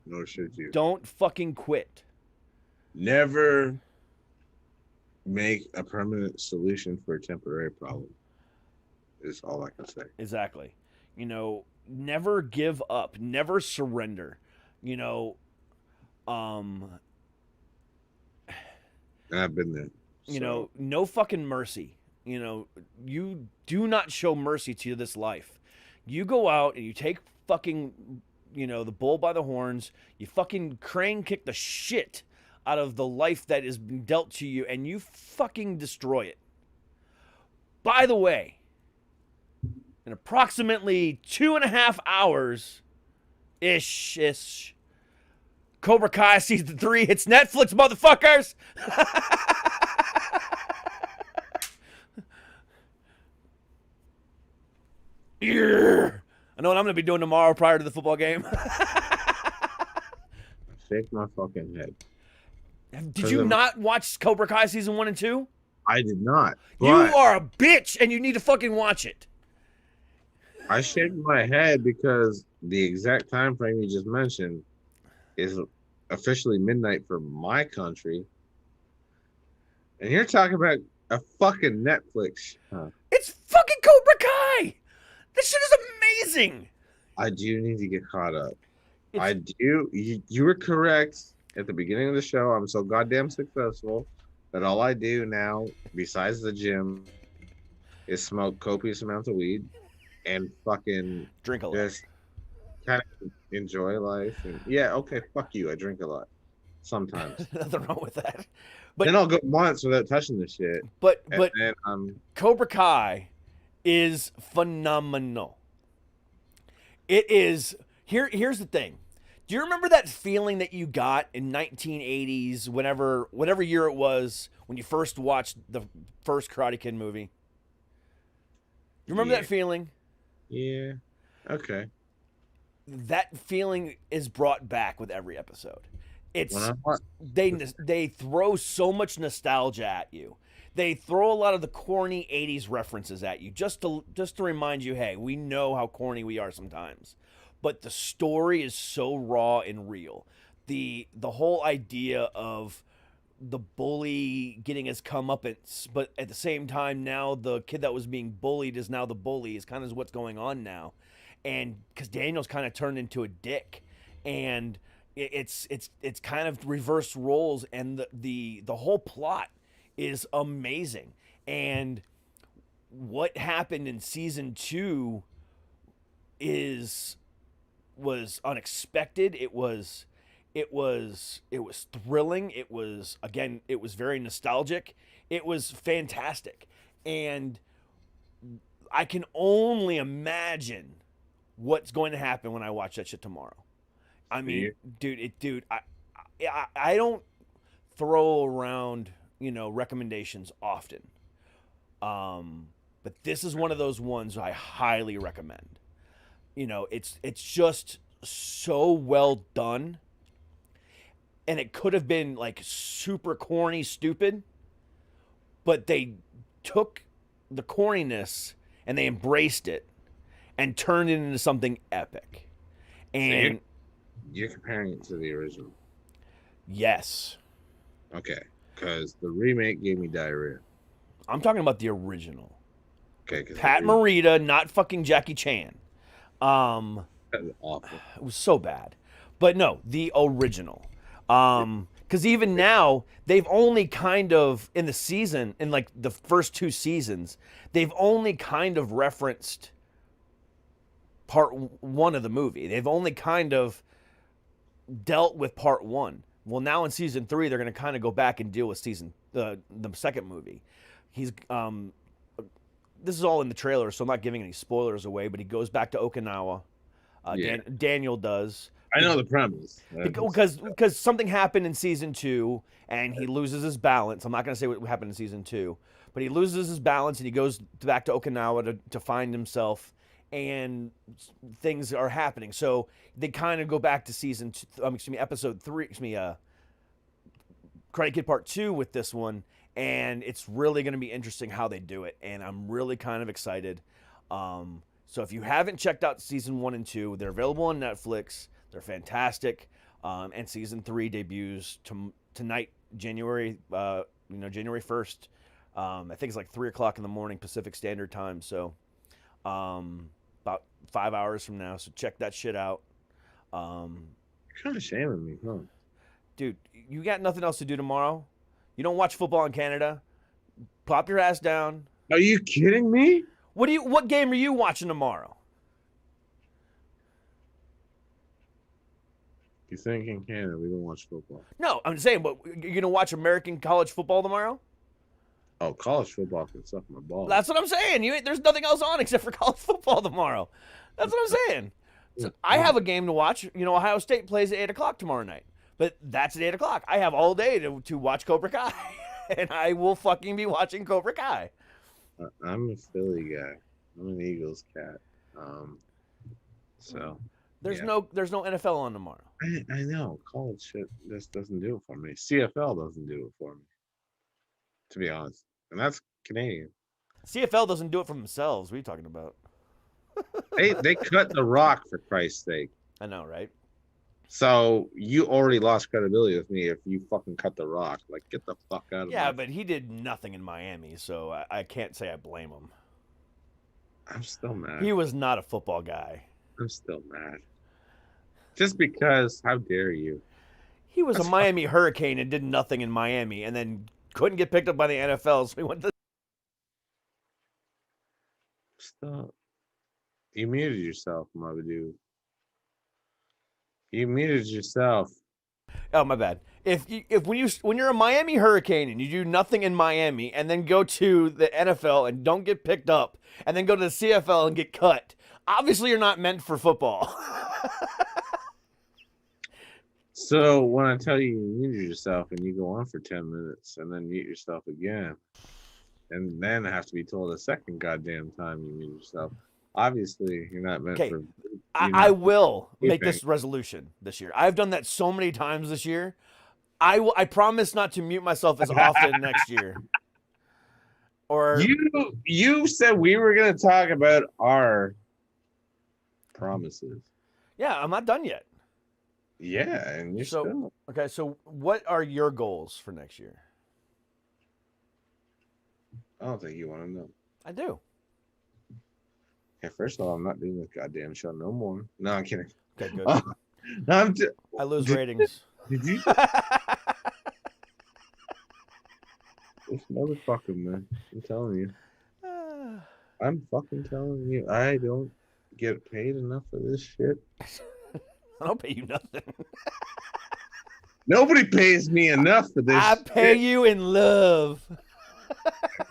Nor should you. Don't fucking quit. Never make a permanent solution for a temporary problem. Is all I can say. Exactly. You know, never give up. Never surrender. You know, And I've been there. you know, no fucking mercy. You know, you do not show mercy to this life. You go out and you take fucking, you know, the bull by the horns. You fucking crane kick the shit out of the life that is dealt to you, and you fucking destroy it. By the way, in approximately 2.5 hours ish, Cobra Kai season 3 hits Netflix, motherfuckers. Yeah. I know what I'm gonna be doing tomorrow prior to the football game. Shake my fucking head. Did you not watch Cobra Kai season 1 and 2? I did not. You are a bitch, and you need to fucking watch it. I shake my head because the exact time frame you just mentioned is officially midnight for my country. And you're talking about a fucking Netflix. Huh. It's fucking Cobra Kai. This shit is amazing. I do need to get caught up. I do. You were correct at the beginning of the show. I'm so goddamn successful that all I do now, besides the gym, is smoke copious amounts of weed and fucking drink a lot. Just kind of enjoy life. And yeah, okay, fuck you. I drink a lot sometimes. Nothing wrong with that. But then I'll go months without touching the shit. But then, Cobra Kai is phenomenal. It is. Here's the thing. Do you remember that feeling that you got in 1980s, whatever year it was, when you first watched the first Karate Kid movie? You remember that feeling? Yeah. Okay. That feeling is brought back with every episode. It's they throw so much nostalgia at you. They throw a lot of the corny 80s references at you just to remind you, hey, we know how corny we are sometimes. But the story is so raw and real. The whole idea of the bully getting his comeuppance, but at the same time now the kid that was being bullied is now the bully is kind of what's going on now. And because Daniel's kind of turned into a dick, and it's kind of reverse roles, and the whole plot is amazing. And what happened in season 2 was unexpected. It was thrilling. It was very nostalgic. It was fantastic. And I can only imagine what's going to happen when I watch that shit tomorrow. I mean, dude, I don't throw around, recommendations often. But this is one of those ones I highly recommend. It's just so well done. And it could have been like super corny, stupid, but they took the corniness and they embraced it and turned it into something epic. And so you're comparing it to the original? Yes. Okay, because the remake gave me diarrhea. I'm talking about the original. Okay, Pat Morita, not fucking Jackie Chan. That was awful. It was so bad. But no, the original. Because even now, they've only kind of, in the season, in like the first 2 seasons, they've only kind of referenced part 1 of the movie. They've only kind of dealt with part 1. Well, now in season 3, they're going to kind of go back and deal with the second movie. He's this is all in the trailer, so I'm not giving any spoilers away, but he goes back to Okinawa. Daniel does, I know the premise. Because something happened in season 2 and he loses his balance. I'm not going to say what happened in season 2, but he loses his balance and he goes back to Okinawa to find himself, and things are happening. So they kind of go back to season 2, episode 3, Karate Kid Part 2 with this one, and it's really going to be interesting how they do it, and I'm really kind of excited. So if you haven't checked out season 1 and 2, they're available on Netflix. They're fantastic, and season 3 debuts tonight, January 1st. I think it's like 3:00 in the morning Pacific Standard Time. So, about 5 hours from now. So check that shit out. You're kind of shaming me, huh? Dude, you got nothing else to do tomorrow? You don't watch football in Canada? Plop your ass down. Are you kidding me? What game are you watching tomorrow? You think in Canada we don't watch football? No, I'm saying, but you're gonna watch American college football tomorrow? Oh, college football can suck my balls. That's what I'm saying. There's nothing else on except for college football tomorrow. That's what I'm saying. So I have a game to watch. Ohio State plays at 8:00 tomorrow night, but that's at 8:00. I have all day to watch Cobra Kai, and I will fucking be watching Cobra Kai. I'm a Philly guy. I'm an Eagles cat. So there's no NFL on tomorrow. I know college shit just doesn't do it for me. CFL doesn't do it for me, to be honest, and that's Canadian. CFL doesn't do it for themselves. What are you talking about? They cut The Rock, for Christ's sake. I know, right? So you already lost credibility with me if you fucking cut The Rock. Like, get the fuck out of here. Yeah, but he did nothing in Miami, so I can't say I blame him. I'm still mad. He was not a football guy. I'm still mad. Just because, how dare you? He was a Miami Hurricane and did nothing in Miami, and then couldn't get picked up by the NFL, so he went to... Stop. You muted yourself, Mabadoo. You muted yourself. Oh, my bad. When you're a Miami Hurricane and you do nothing in Miami and then go to the NFL and don't get picked up and then go to the CFL and get cut, obviously you're not meant for football. So when I tell you mute yourself and you go on for 10 minutes and then mute yourself again, and then have to be told a second goddamn time you mute yourself, obviously you're not meant for... I will make this resolution this year. I've done that so many times this year. I promise not to mute myself as often next year. Or you said we were going to talk about our promises. Yeah, I'm not done yet. Yeah, and you're still... Okay, so what are your goals for next year? I don't think you want to know. I do. Yeah, first of all, I'm not doing this goddamn show no more. No, I'm kidding. Okay, good. No, I lose ratings. Did you? This motherfucker, man. I'm telling you. I'm fucking telling you. I don't get paid enough for this shit. I don't pay you nothing. Nobody pays me enough for this. I pay you in love.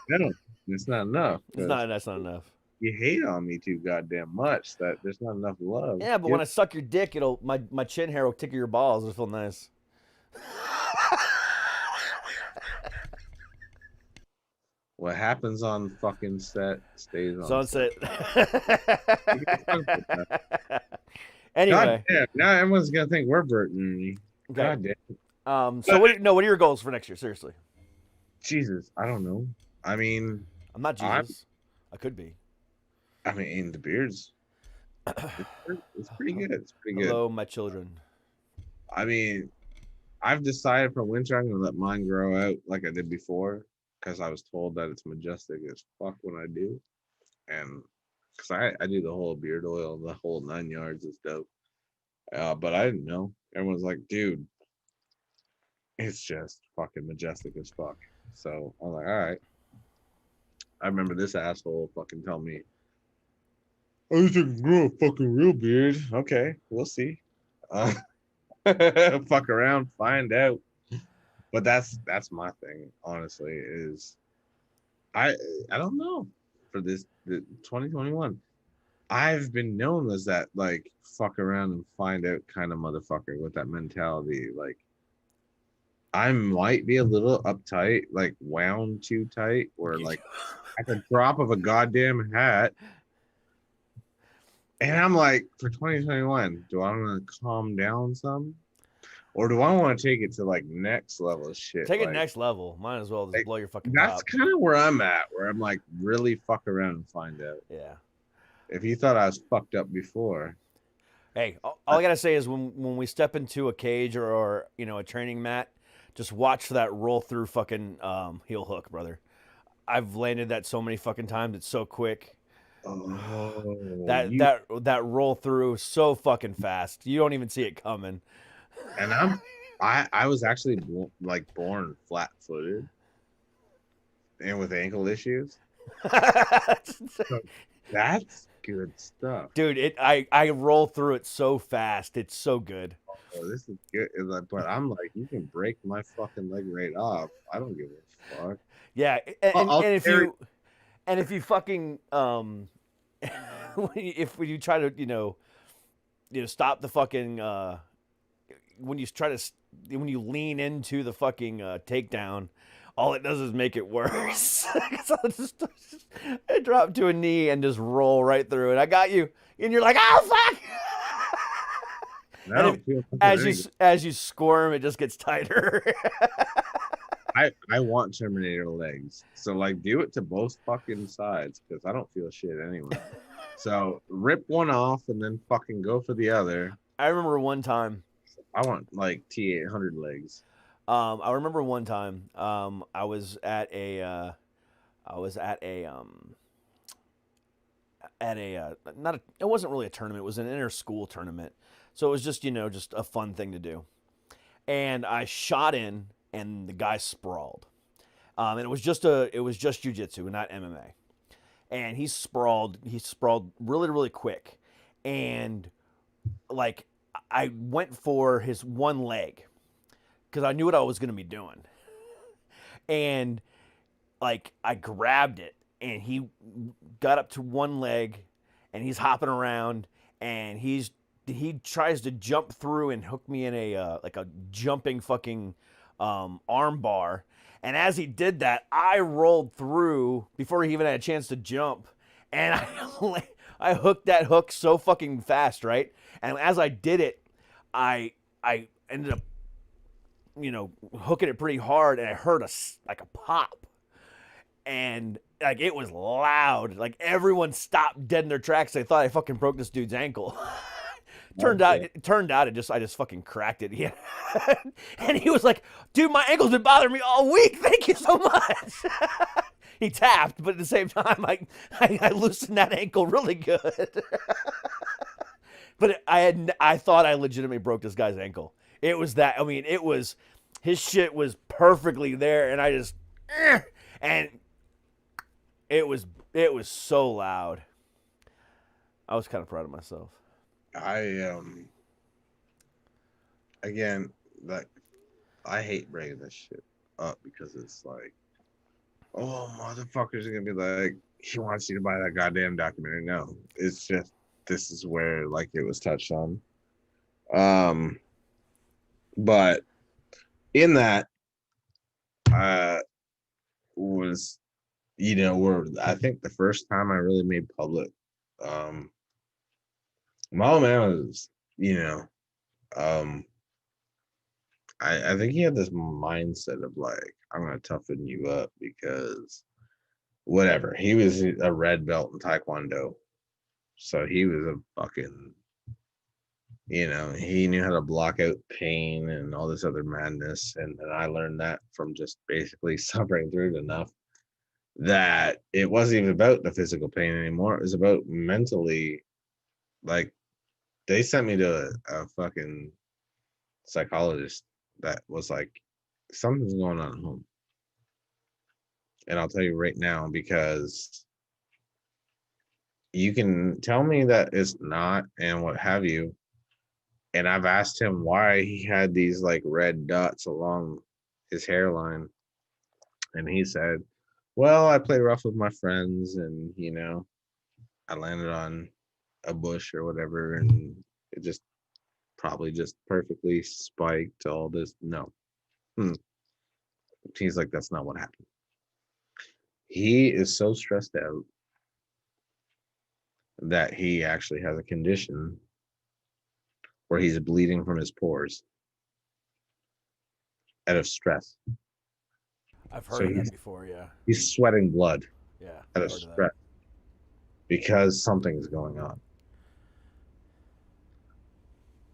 No, it's not enough. That's not enough. You hate on me too goddamn much that there's not enough love. Yeah, but when I suck your dick, my chin hair will tickle your balls. It'll feel nice. What happens on fucking set stays on Sunset. Anyway. God, now everyone's gonna think we're Bert and Ernie. Okay. God damn. So what are your goals for next year? Seriously. Jesus, I don't know. I mean, I'm not Jesus. I could be. I mean, the beard's it's pretty good. It's pretty good. Hello, my children. I mean, I've decided for winter I'm gonna let mine grow out like I did before because I was told that it's majestic as fuck when I do, and because I do the whole beard oil, the whole 9 yards is dope. But I didn't know. Everyone's like, dude, it's just fucking majestic as fuck. So I'm like, all right. I remember this asshole fucking tell me, I think I can grow a fucking real beard. Okay, we'll see. Fuck around, find out. But that's my thing, honestly, is I don't know for this the 2021. I've been known as that like fuck around and find out kind of motherfucker with that mentality. Like I might be a little uptight, like wound too tight, where like at the drop of a goddamn hat. And I'm like, for 2021, do I want to calm down some? Or do I want to take it to like next level shit? Take it Like, next level. Might as well just blow your fucking that's top. kind of where I'm at, where I'm like, really fuck around and find out. Yeah. If you thought I was fucked up before, Hey, all I gotta say is when we step into a cage or you know a training mat, just watch for that roll through fucking heel hook, brother. I've landed that so many fucking times. It's so quick. That roll through so fucking fast. You don't even see it coming. and I was actually like born flat-footed and with ankle issues. So that's good stuff. Dude, I roll through it so fast. It's so good. Oh, this is good. But I'm like, you can break my fucking leg right off. I don't give a fuck. Yeah, and if you fucking when you try to stop the fucking when you lean into the fucking takedown, all it does is make it worse. So I drop to a knee and just roll right through it. I got you, and you're like, oh fuck. As you squirm, it just gets tighter. I want Terminator legs. So like do it to both fucking sides because I don't feel shit anyway. So rip one off and then fucking go for the other. I remember one time. I want like T800 legs. I remember one time. I was at a not a, it wasn't really a tournament. It was an inter-school tournament. So it was just just a fun thing to do. And I shot in, and the guy sprawled. And it was just jiu-jitsu, not MMA. And he sprawled really, really quick. And like I went for his one leg because I knew what I was gonna be doing. And like I grabbed it, and he got up to one leg, and he's hopping around, and he tries to jump through and hook me in a like a jumping fucking arm bar. And as he did that, I rolled through before he even had a chance to jump, and I hooked that hook so fucking fast, right? And as I did it, I ended up hooking it pretty hard, and I heard a pop, and like it was loud. Like everyone stopped dead in their tracks. They thought I fucking broke this dude's ankle. Turned out I just fucking cracked it. Yeah. And he was like, dude, my ankle's been bothering me all week. Thank you so much. He tapped, but at the same time, I loosened that ankle really good. But I thought I legitimately broke this guy's ankle. It was that, I mean, his shit was perfectly there, and I just, and it was so loud. I was kind of proud of myself. Again, like I hate bringing this shit up because it's like, oh, motherfuckers are gonna be like, he wants you to buy that goddamn documentary. No, it's just this is where like it was touched on. But in that was where I think the first time I really made public my old man was I think he had this mindset of like, I'm gonna toughen you up because whatever. He was a red belt in Taekwondo. So he was a fucking he knew how to block out pain and all this other madness. And I learned that from just basically suffering through it enough that it wasn't even about the physical pain anymore. It was about mentally, like they sent me to a fucking psychologist that was like, something's going on at home. And I'll tell you right now, because you can tell me that it's not and what have you. And I've asked him why he had these like red dots along his hairline. And he said, well, I play rough with my friends, and I landed on a bush or whatever, and it just probably just perfectly spiked all this. No. He's like, that's not what happened. He is so stressed out that he actually has a condition where he's bleeding from his pores out of stress. I've So heard of that before. Yeah. he's sweating blood Yeah. out I've of heard of that. stress because something's going on.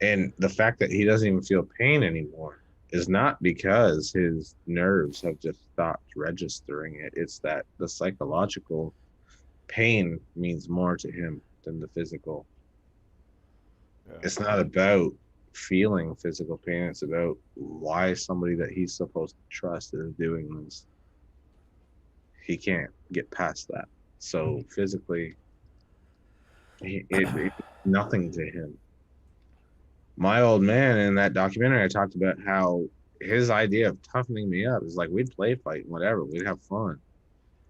And the fact that he doesn't even feel pain anymore is not because his nerves have just stopped registering it. It's that the psychological pain means more to him than the physical. Yeah. It's not about feeling physical pain. It's about why somebody that he's supposed to trust is doing this. He can't get past that. So physically, it's nothing to him. My old man in that documentary, I talked about how his idea of toughening me up is like we'd play fight and whatever, we'd have fun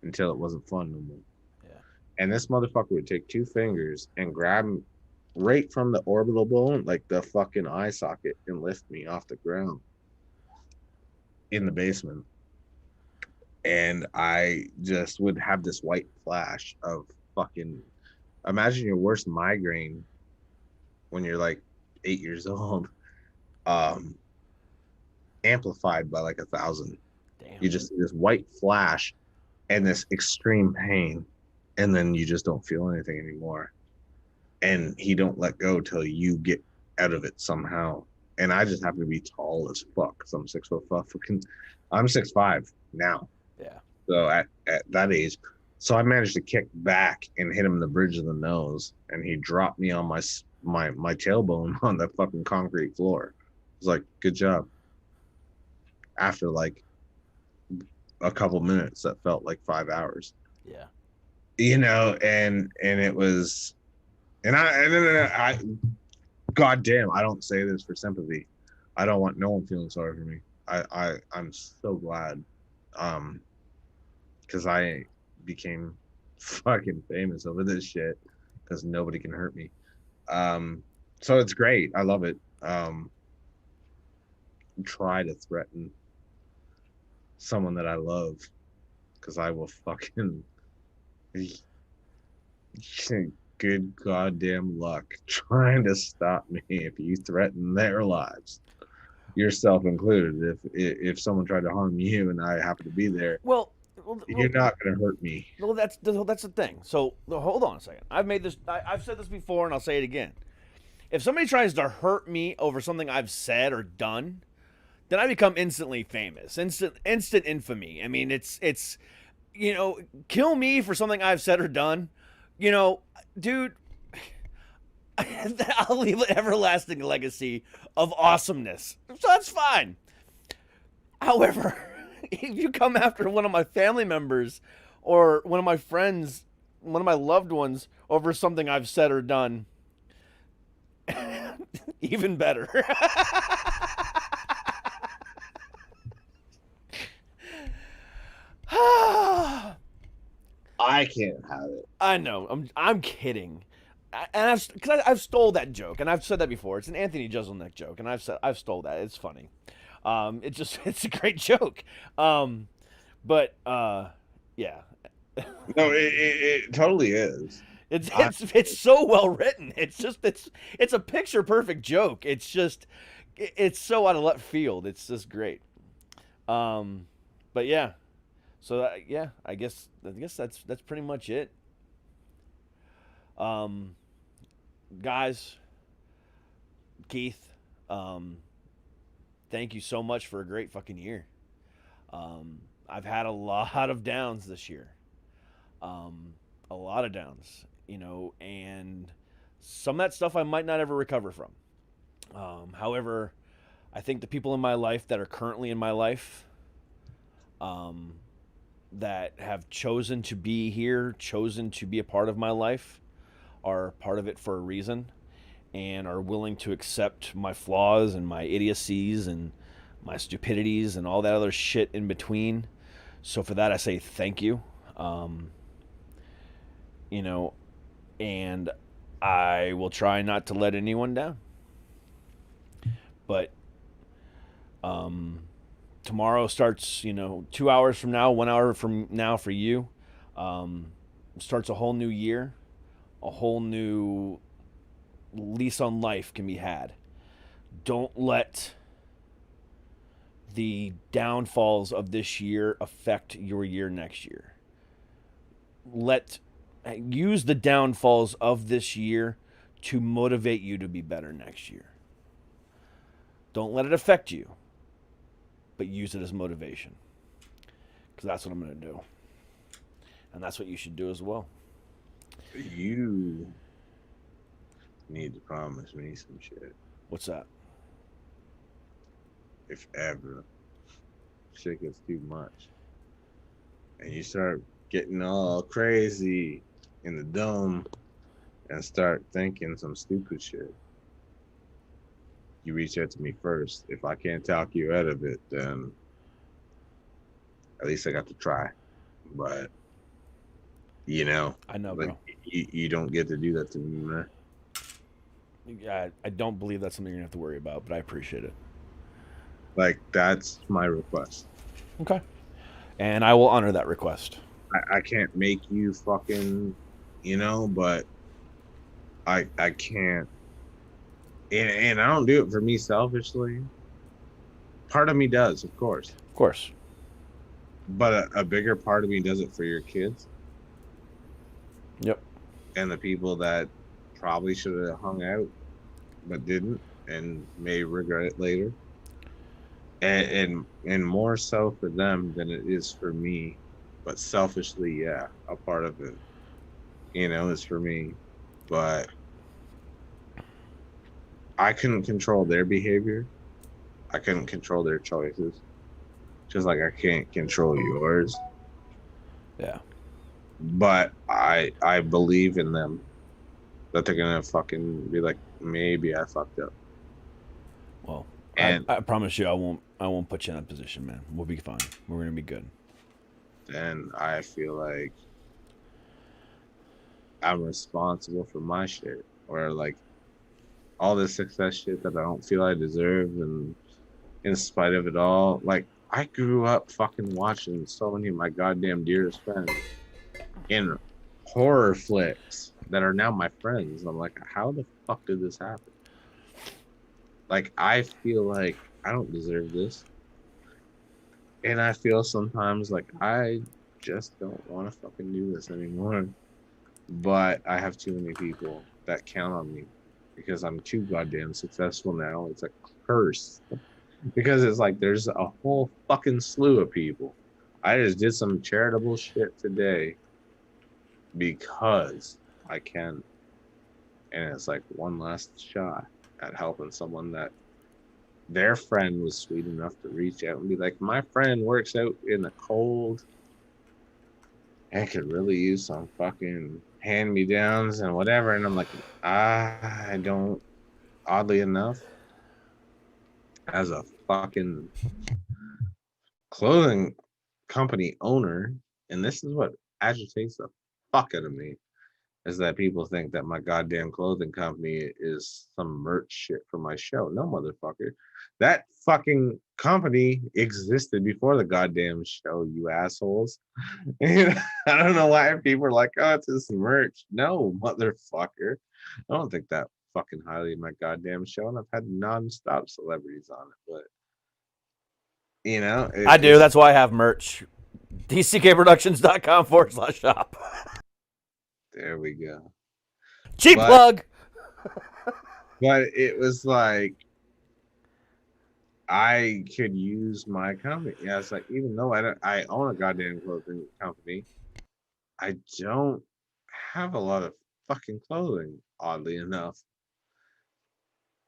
until it wasn't fun no more. Yeah. And this motherfucker would take 2 fingers and grab him right from the orbital bone, like the fucking eye socket, and lift me off the ground in the basement. And I just would have this white flash of fucking, imagine your worst migraine when you're like 8 years old, amplified by like 1,000. Damn. You just see this white flash and this extreme pain, and then you just don't feel anything anymore. And he don't let go till you get out of it somehow. And I just happen to be tall as fuck because I'm 6'5". I'm 6'5" now. Yeah. So at that age, so I managed to kick back and hit him in the bridge of the nose, and he dropped me on my tailbone on the fucking concrete floor. It was like, good job. After like a couple minutes, that felt like 5 hours. Yeah. You know, and it was, and I God damn, I don't say this for sympathy. I don't want no one feeling sorry for me. I'm so glad, because I became fucking famous over this shit because nobody can hurt me. So it's great. I love it. Try to threaten someone that I love because I will fucking good goddamn luck trying to stop me if you threaten their lives, yourself included. If someone tried to harm you and I happen to be there, Well, you're not going to hurt me. Well, that's the thing. So hold on a second. I've said this before, and I'll say it again. If somebody tries to hurt me over something I've said or done, then I become instantly famous, instant infamy. I mean, it's kill me for something I've said or done. Dude, I'll leave an everlasting legacy of awesomeness. So that's fine. However, if you come after one of my family members or one of my friends, one of my loved ones over something I've said or done, even better. I can't have it. I know. I'm kidding. And I've stole that joke, and I've said that before. It's an Anthony Jeselnik joke, and I've stole that. It's funny. It's a great joke. But yeah. No, it totally is. It's so well written. It's a picture perfect joke. It's so out of left field. It's just great. But yeah. So yeah, I guess that's pretty much it. Guys, Keith, thank you so much for a great fucking year. I've had a lot of downs this year. A lot of downs, and some of that stuff I might not ever recover from. However, I think the people in my life that are currently in my life, that have chosen to be here, chosen to be a part of my life, are part of it for a reason, and are willing to accept my flaws and my idiocies and my stupidities and all that other shit in between. So for that, I say thank you. And I will try not to let anyone down. But tomorrow starts, 2 hours from now, 1 hour from now for you. Starts a whole new year, a whole new lease on life can be had. Don't let the downfalls of this year affect your year next year. Use the downfalls of this year to motivate you to be better next year. Don't let it affect you, but use it as motivation. Because that's what I'm going to do. And that's what you should do as well. You need to promise me some shit. What's that? If ever shit gets too much and you start getting all crazy in the dome and start thinking some stupid shit, you reach out to me first. If I can't talk you out of it, then at least I got to try. But I know, like, bro. you don't get to do that to me, man. I don't believe that's something you're going to have to worry about, but I appreciate it. Like, that's my request. Okay. And I will honor that request. I can't make you fucking, but I can't. And I don't do it for me selfishly. Part of me does, of course. Of course. But a bigger part of me does it for your kids. Yep. And the people that probably should have hung out but didn't and may regret it later. And more so for them than it is for me. But selfishly, yeah, a part of it, is for me. But I couldn't control their behavior. I couldn't control their choices. Just like I can't control yours. Yeah. But I believe in them that they're gonna fucking be like, maybe I fucked up. Well, and I promise you, I won't put you in that position, man. We'll be fine. We're gonna be good. Then I feel like I'm responsible for my shit, or like all this success shit that I don't feel I deserve, and in spite of it all, like I grew up fucking watching so many of my goddamn dearest friends in horror flicks that are now my friends. I'm like, how the fuck did this happen? Like, I feel like I don't deserve this. And I feel sometimes like I just don't want to fucking do this anymore. But I have too many people that count on me because I'm too goddamn successful now. It's a curse. Because it's like there's a whole fucking slew of people. I just did some charitable shit today because I can. And it's like one last shot at helping someone that their friend was sweet enough to reach out and be like, my friend works out in the cold and could really use some fucking hand-me-downs and whatever. And I'm like, I don't, oddly enough, as a fucking clothing company owner, and this is what agitates the fuck out of me, is that people think that my goddamn clothing company is some merch shit for my show. No, motherfucker. That fucking company existed before the goddamn show, you assholes. I don't know why people are like, oh, it's just merch. No, motherfucker. I don't think that fucking highly of my goddamn show, and I've had non-stop celebrities on it, but I do. That's why I have merch. DCKProductions.com/shop. There we go. Cheap plug. But it was like, I could use my company. Yeah, it's like, even though I own a goddamn clothing company, I don't have a lot of fucking clothing, oddly enough.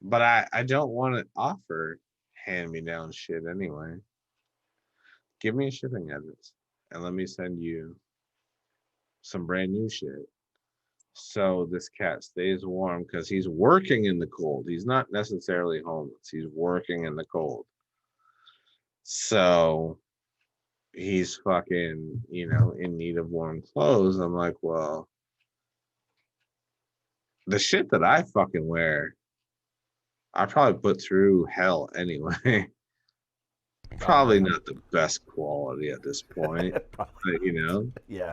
But I don't want to offer hand-me-down shit anyway. Give me a shipping address and let me send you some brand new shit. So this cat stays warm because he's working in the cold. He's not necessarily homeless. He's working in the cold. So he's fucking, in need of warm clothes. I'm like, well, the shit that I fucking wear, I probably put through hell anyway. Probably not the best quality at this point, but Yeah.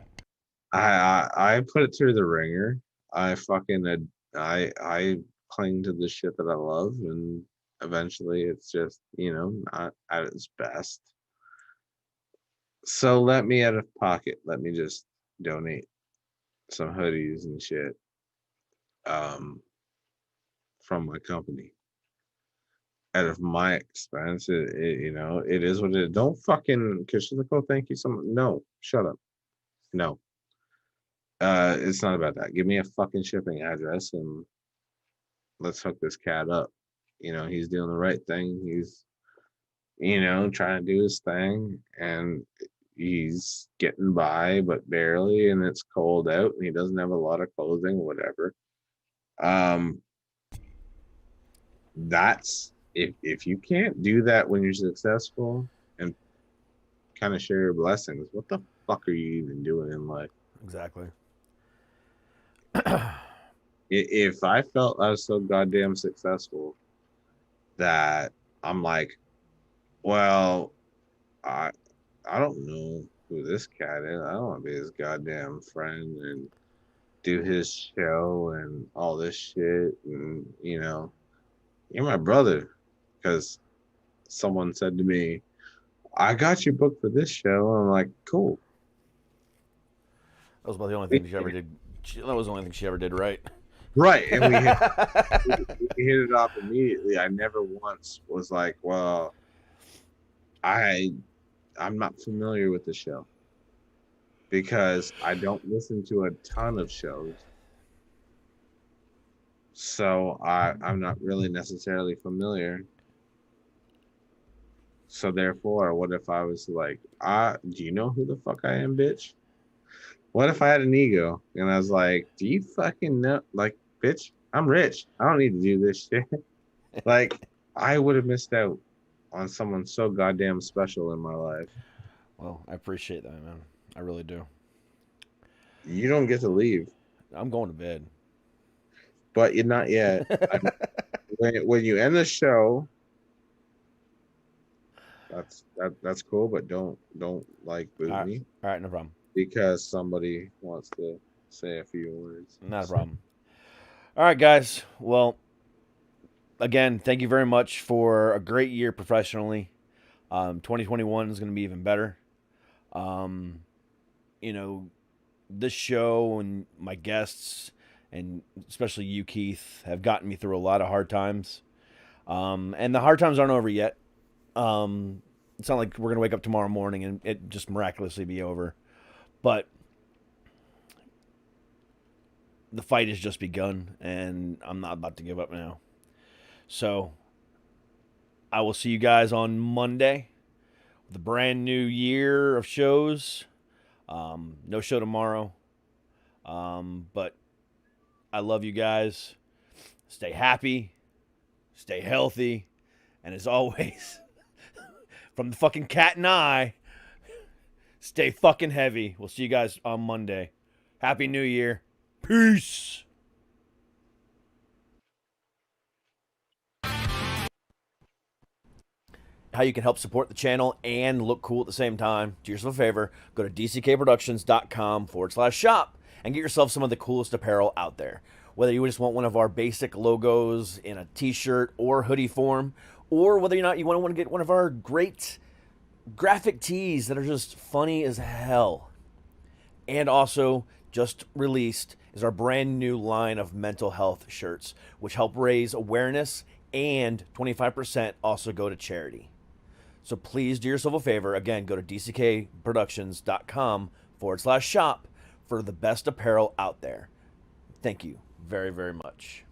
I put it through the ringer. I fucking I cling to the shit that I love, and eventually it's just not at its best. So let me out of pocket. Let me just donate some hoodies and shit from my company out of my expense. It is what it is. Don't fucking kiss the call. Thank you so much. No, shut up. No. It's not about that. Give me a fucking shipping address and let's hook this cat up. He's doing the right thing. He's trying to do his thing, and he's getting by, but barely, and it's cold out, and he doesn't have a lot of clothing, whatever. That's if you can't do that when you're successful and kind of share your blessings, what the fuck are you even doing in life? Exactly. If I felt I was so goddamn successful that I'm like, well, I don't know who this cat is. I don't want to be his goddamn friend and do his show and all this shit. And you're my brother, because someone said to me, I got you booked for this show. And I'm like, cool. That was about the only thing she ever did. That was the only thing she ever did right. Right. And we hit it off immediately. I never once was like, well, I'm not familiar with the show because I don't listen to a ton of shows. So I'm not really necessarily familiar. So therefore, what if I was like, do you know who the fuck I am, bitch? What if I had an ego and I was like, do you fucking know? Like, bitch, I'm rich. I don't need to do this shit. Like, I would have missed out on someone so goddamn special in my life. Well, I appreciate that, man. I really do. You don't get to leave. I'm going to bed. But you're not yet. When you end the show, that's cool, but don't like boo me. All right, no problem. Because somebody wants to say a few words. Not a problem. All right, guys. Well, again, thank you very much for a great year professionally. 2021 is going to be even better. This show and my guests, and especially you, Keith, have gotten me through a lot of hard times. And the hard times aren't over yet. It's not like we're going to wake up tomorrow morning and it just miraculously be over. But the fight has just begun, and I'm not about to give up now. So I will see you guys on Monday with a brand new year of shows. No show tomorrow. But I love you guys. Stay happy. Stay healthy. And as always, from the fucking Cat and I, stay fucking heavy. We'll see you guys on Monday. Happy New Year. Peace. How you can help support the channel and look cool at the same time. Do yourself a favor. Go to dckproductions.com/shop and get yourself some of the coolest apparel out there. Whether you just want one of our basic logos in a t-shirt or hoodie form, or whether or not you want to get one of our great graphic tees that are just funny as hell. And also, just released is our brand new line of mental health shirts, which help raise awareness, and 25% also go to charity. So please do yourself a favor. Again, go to dckproductions.com/shop for the best apparel out there. Thank you very, very much.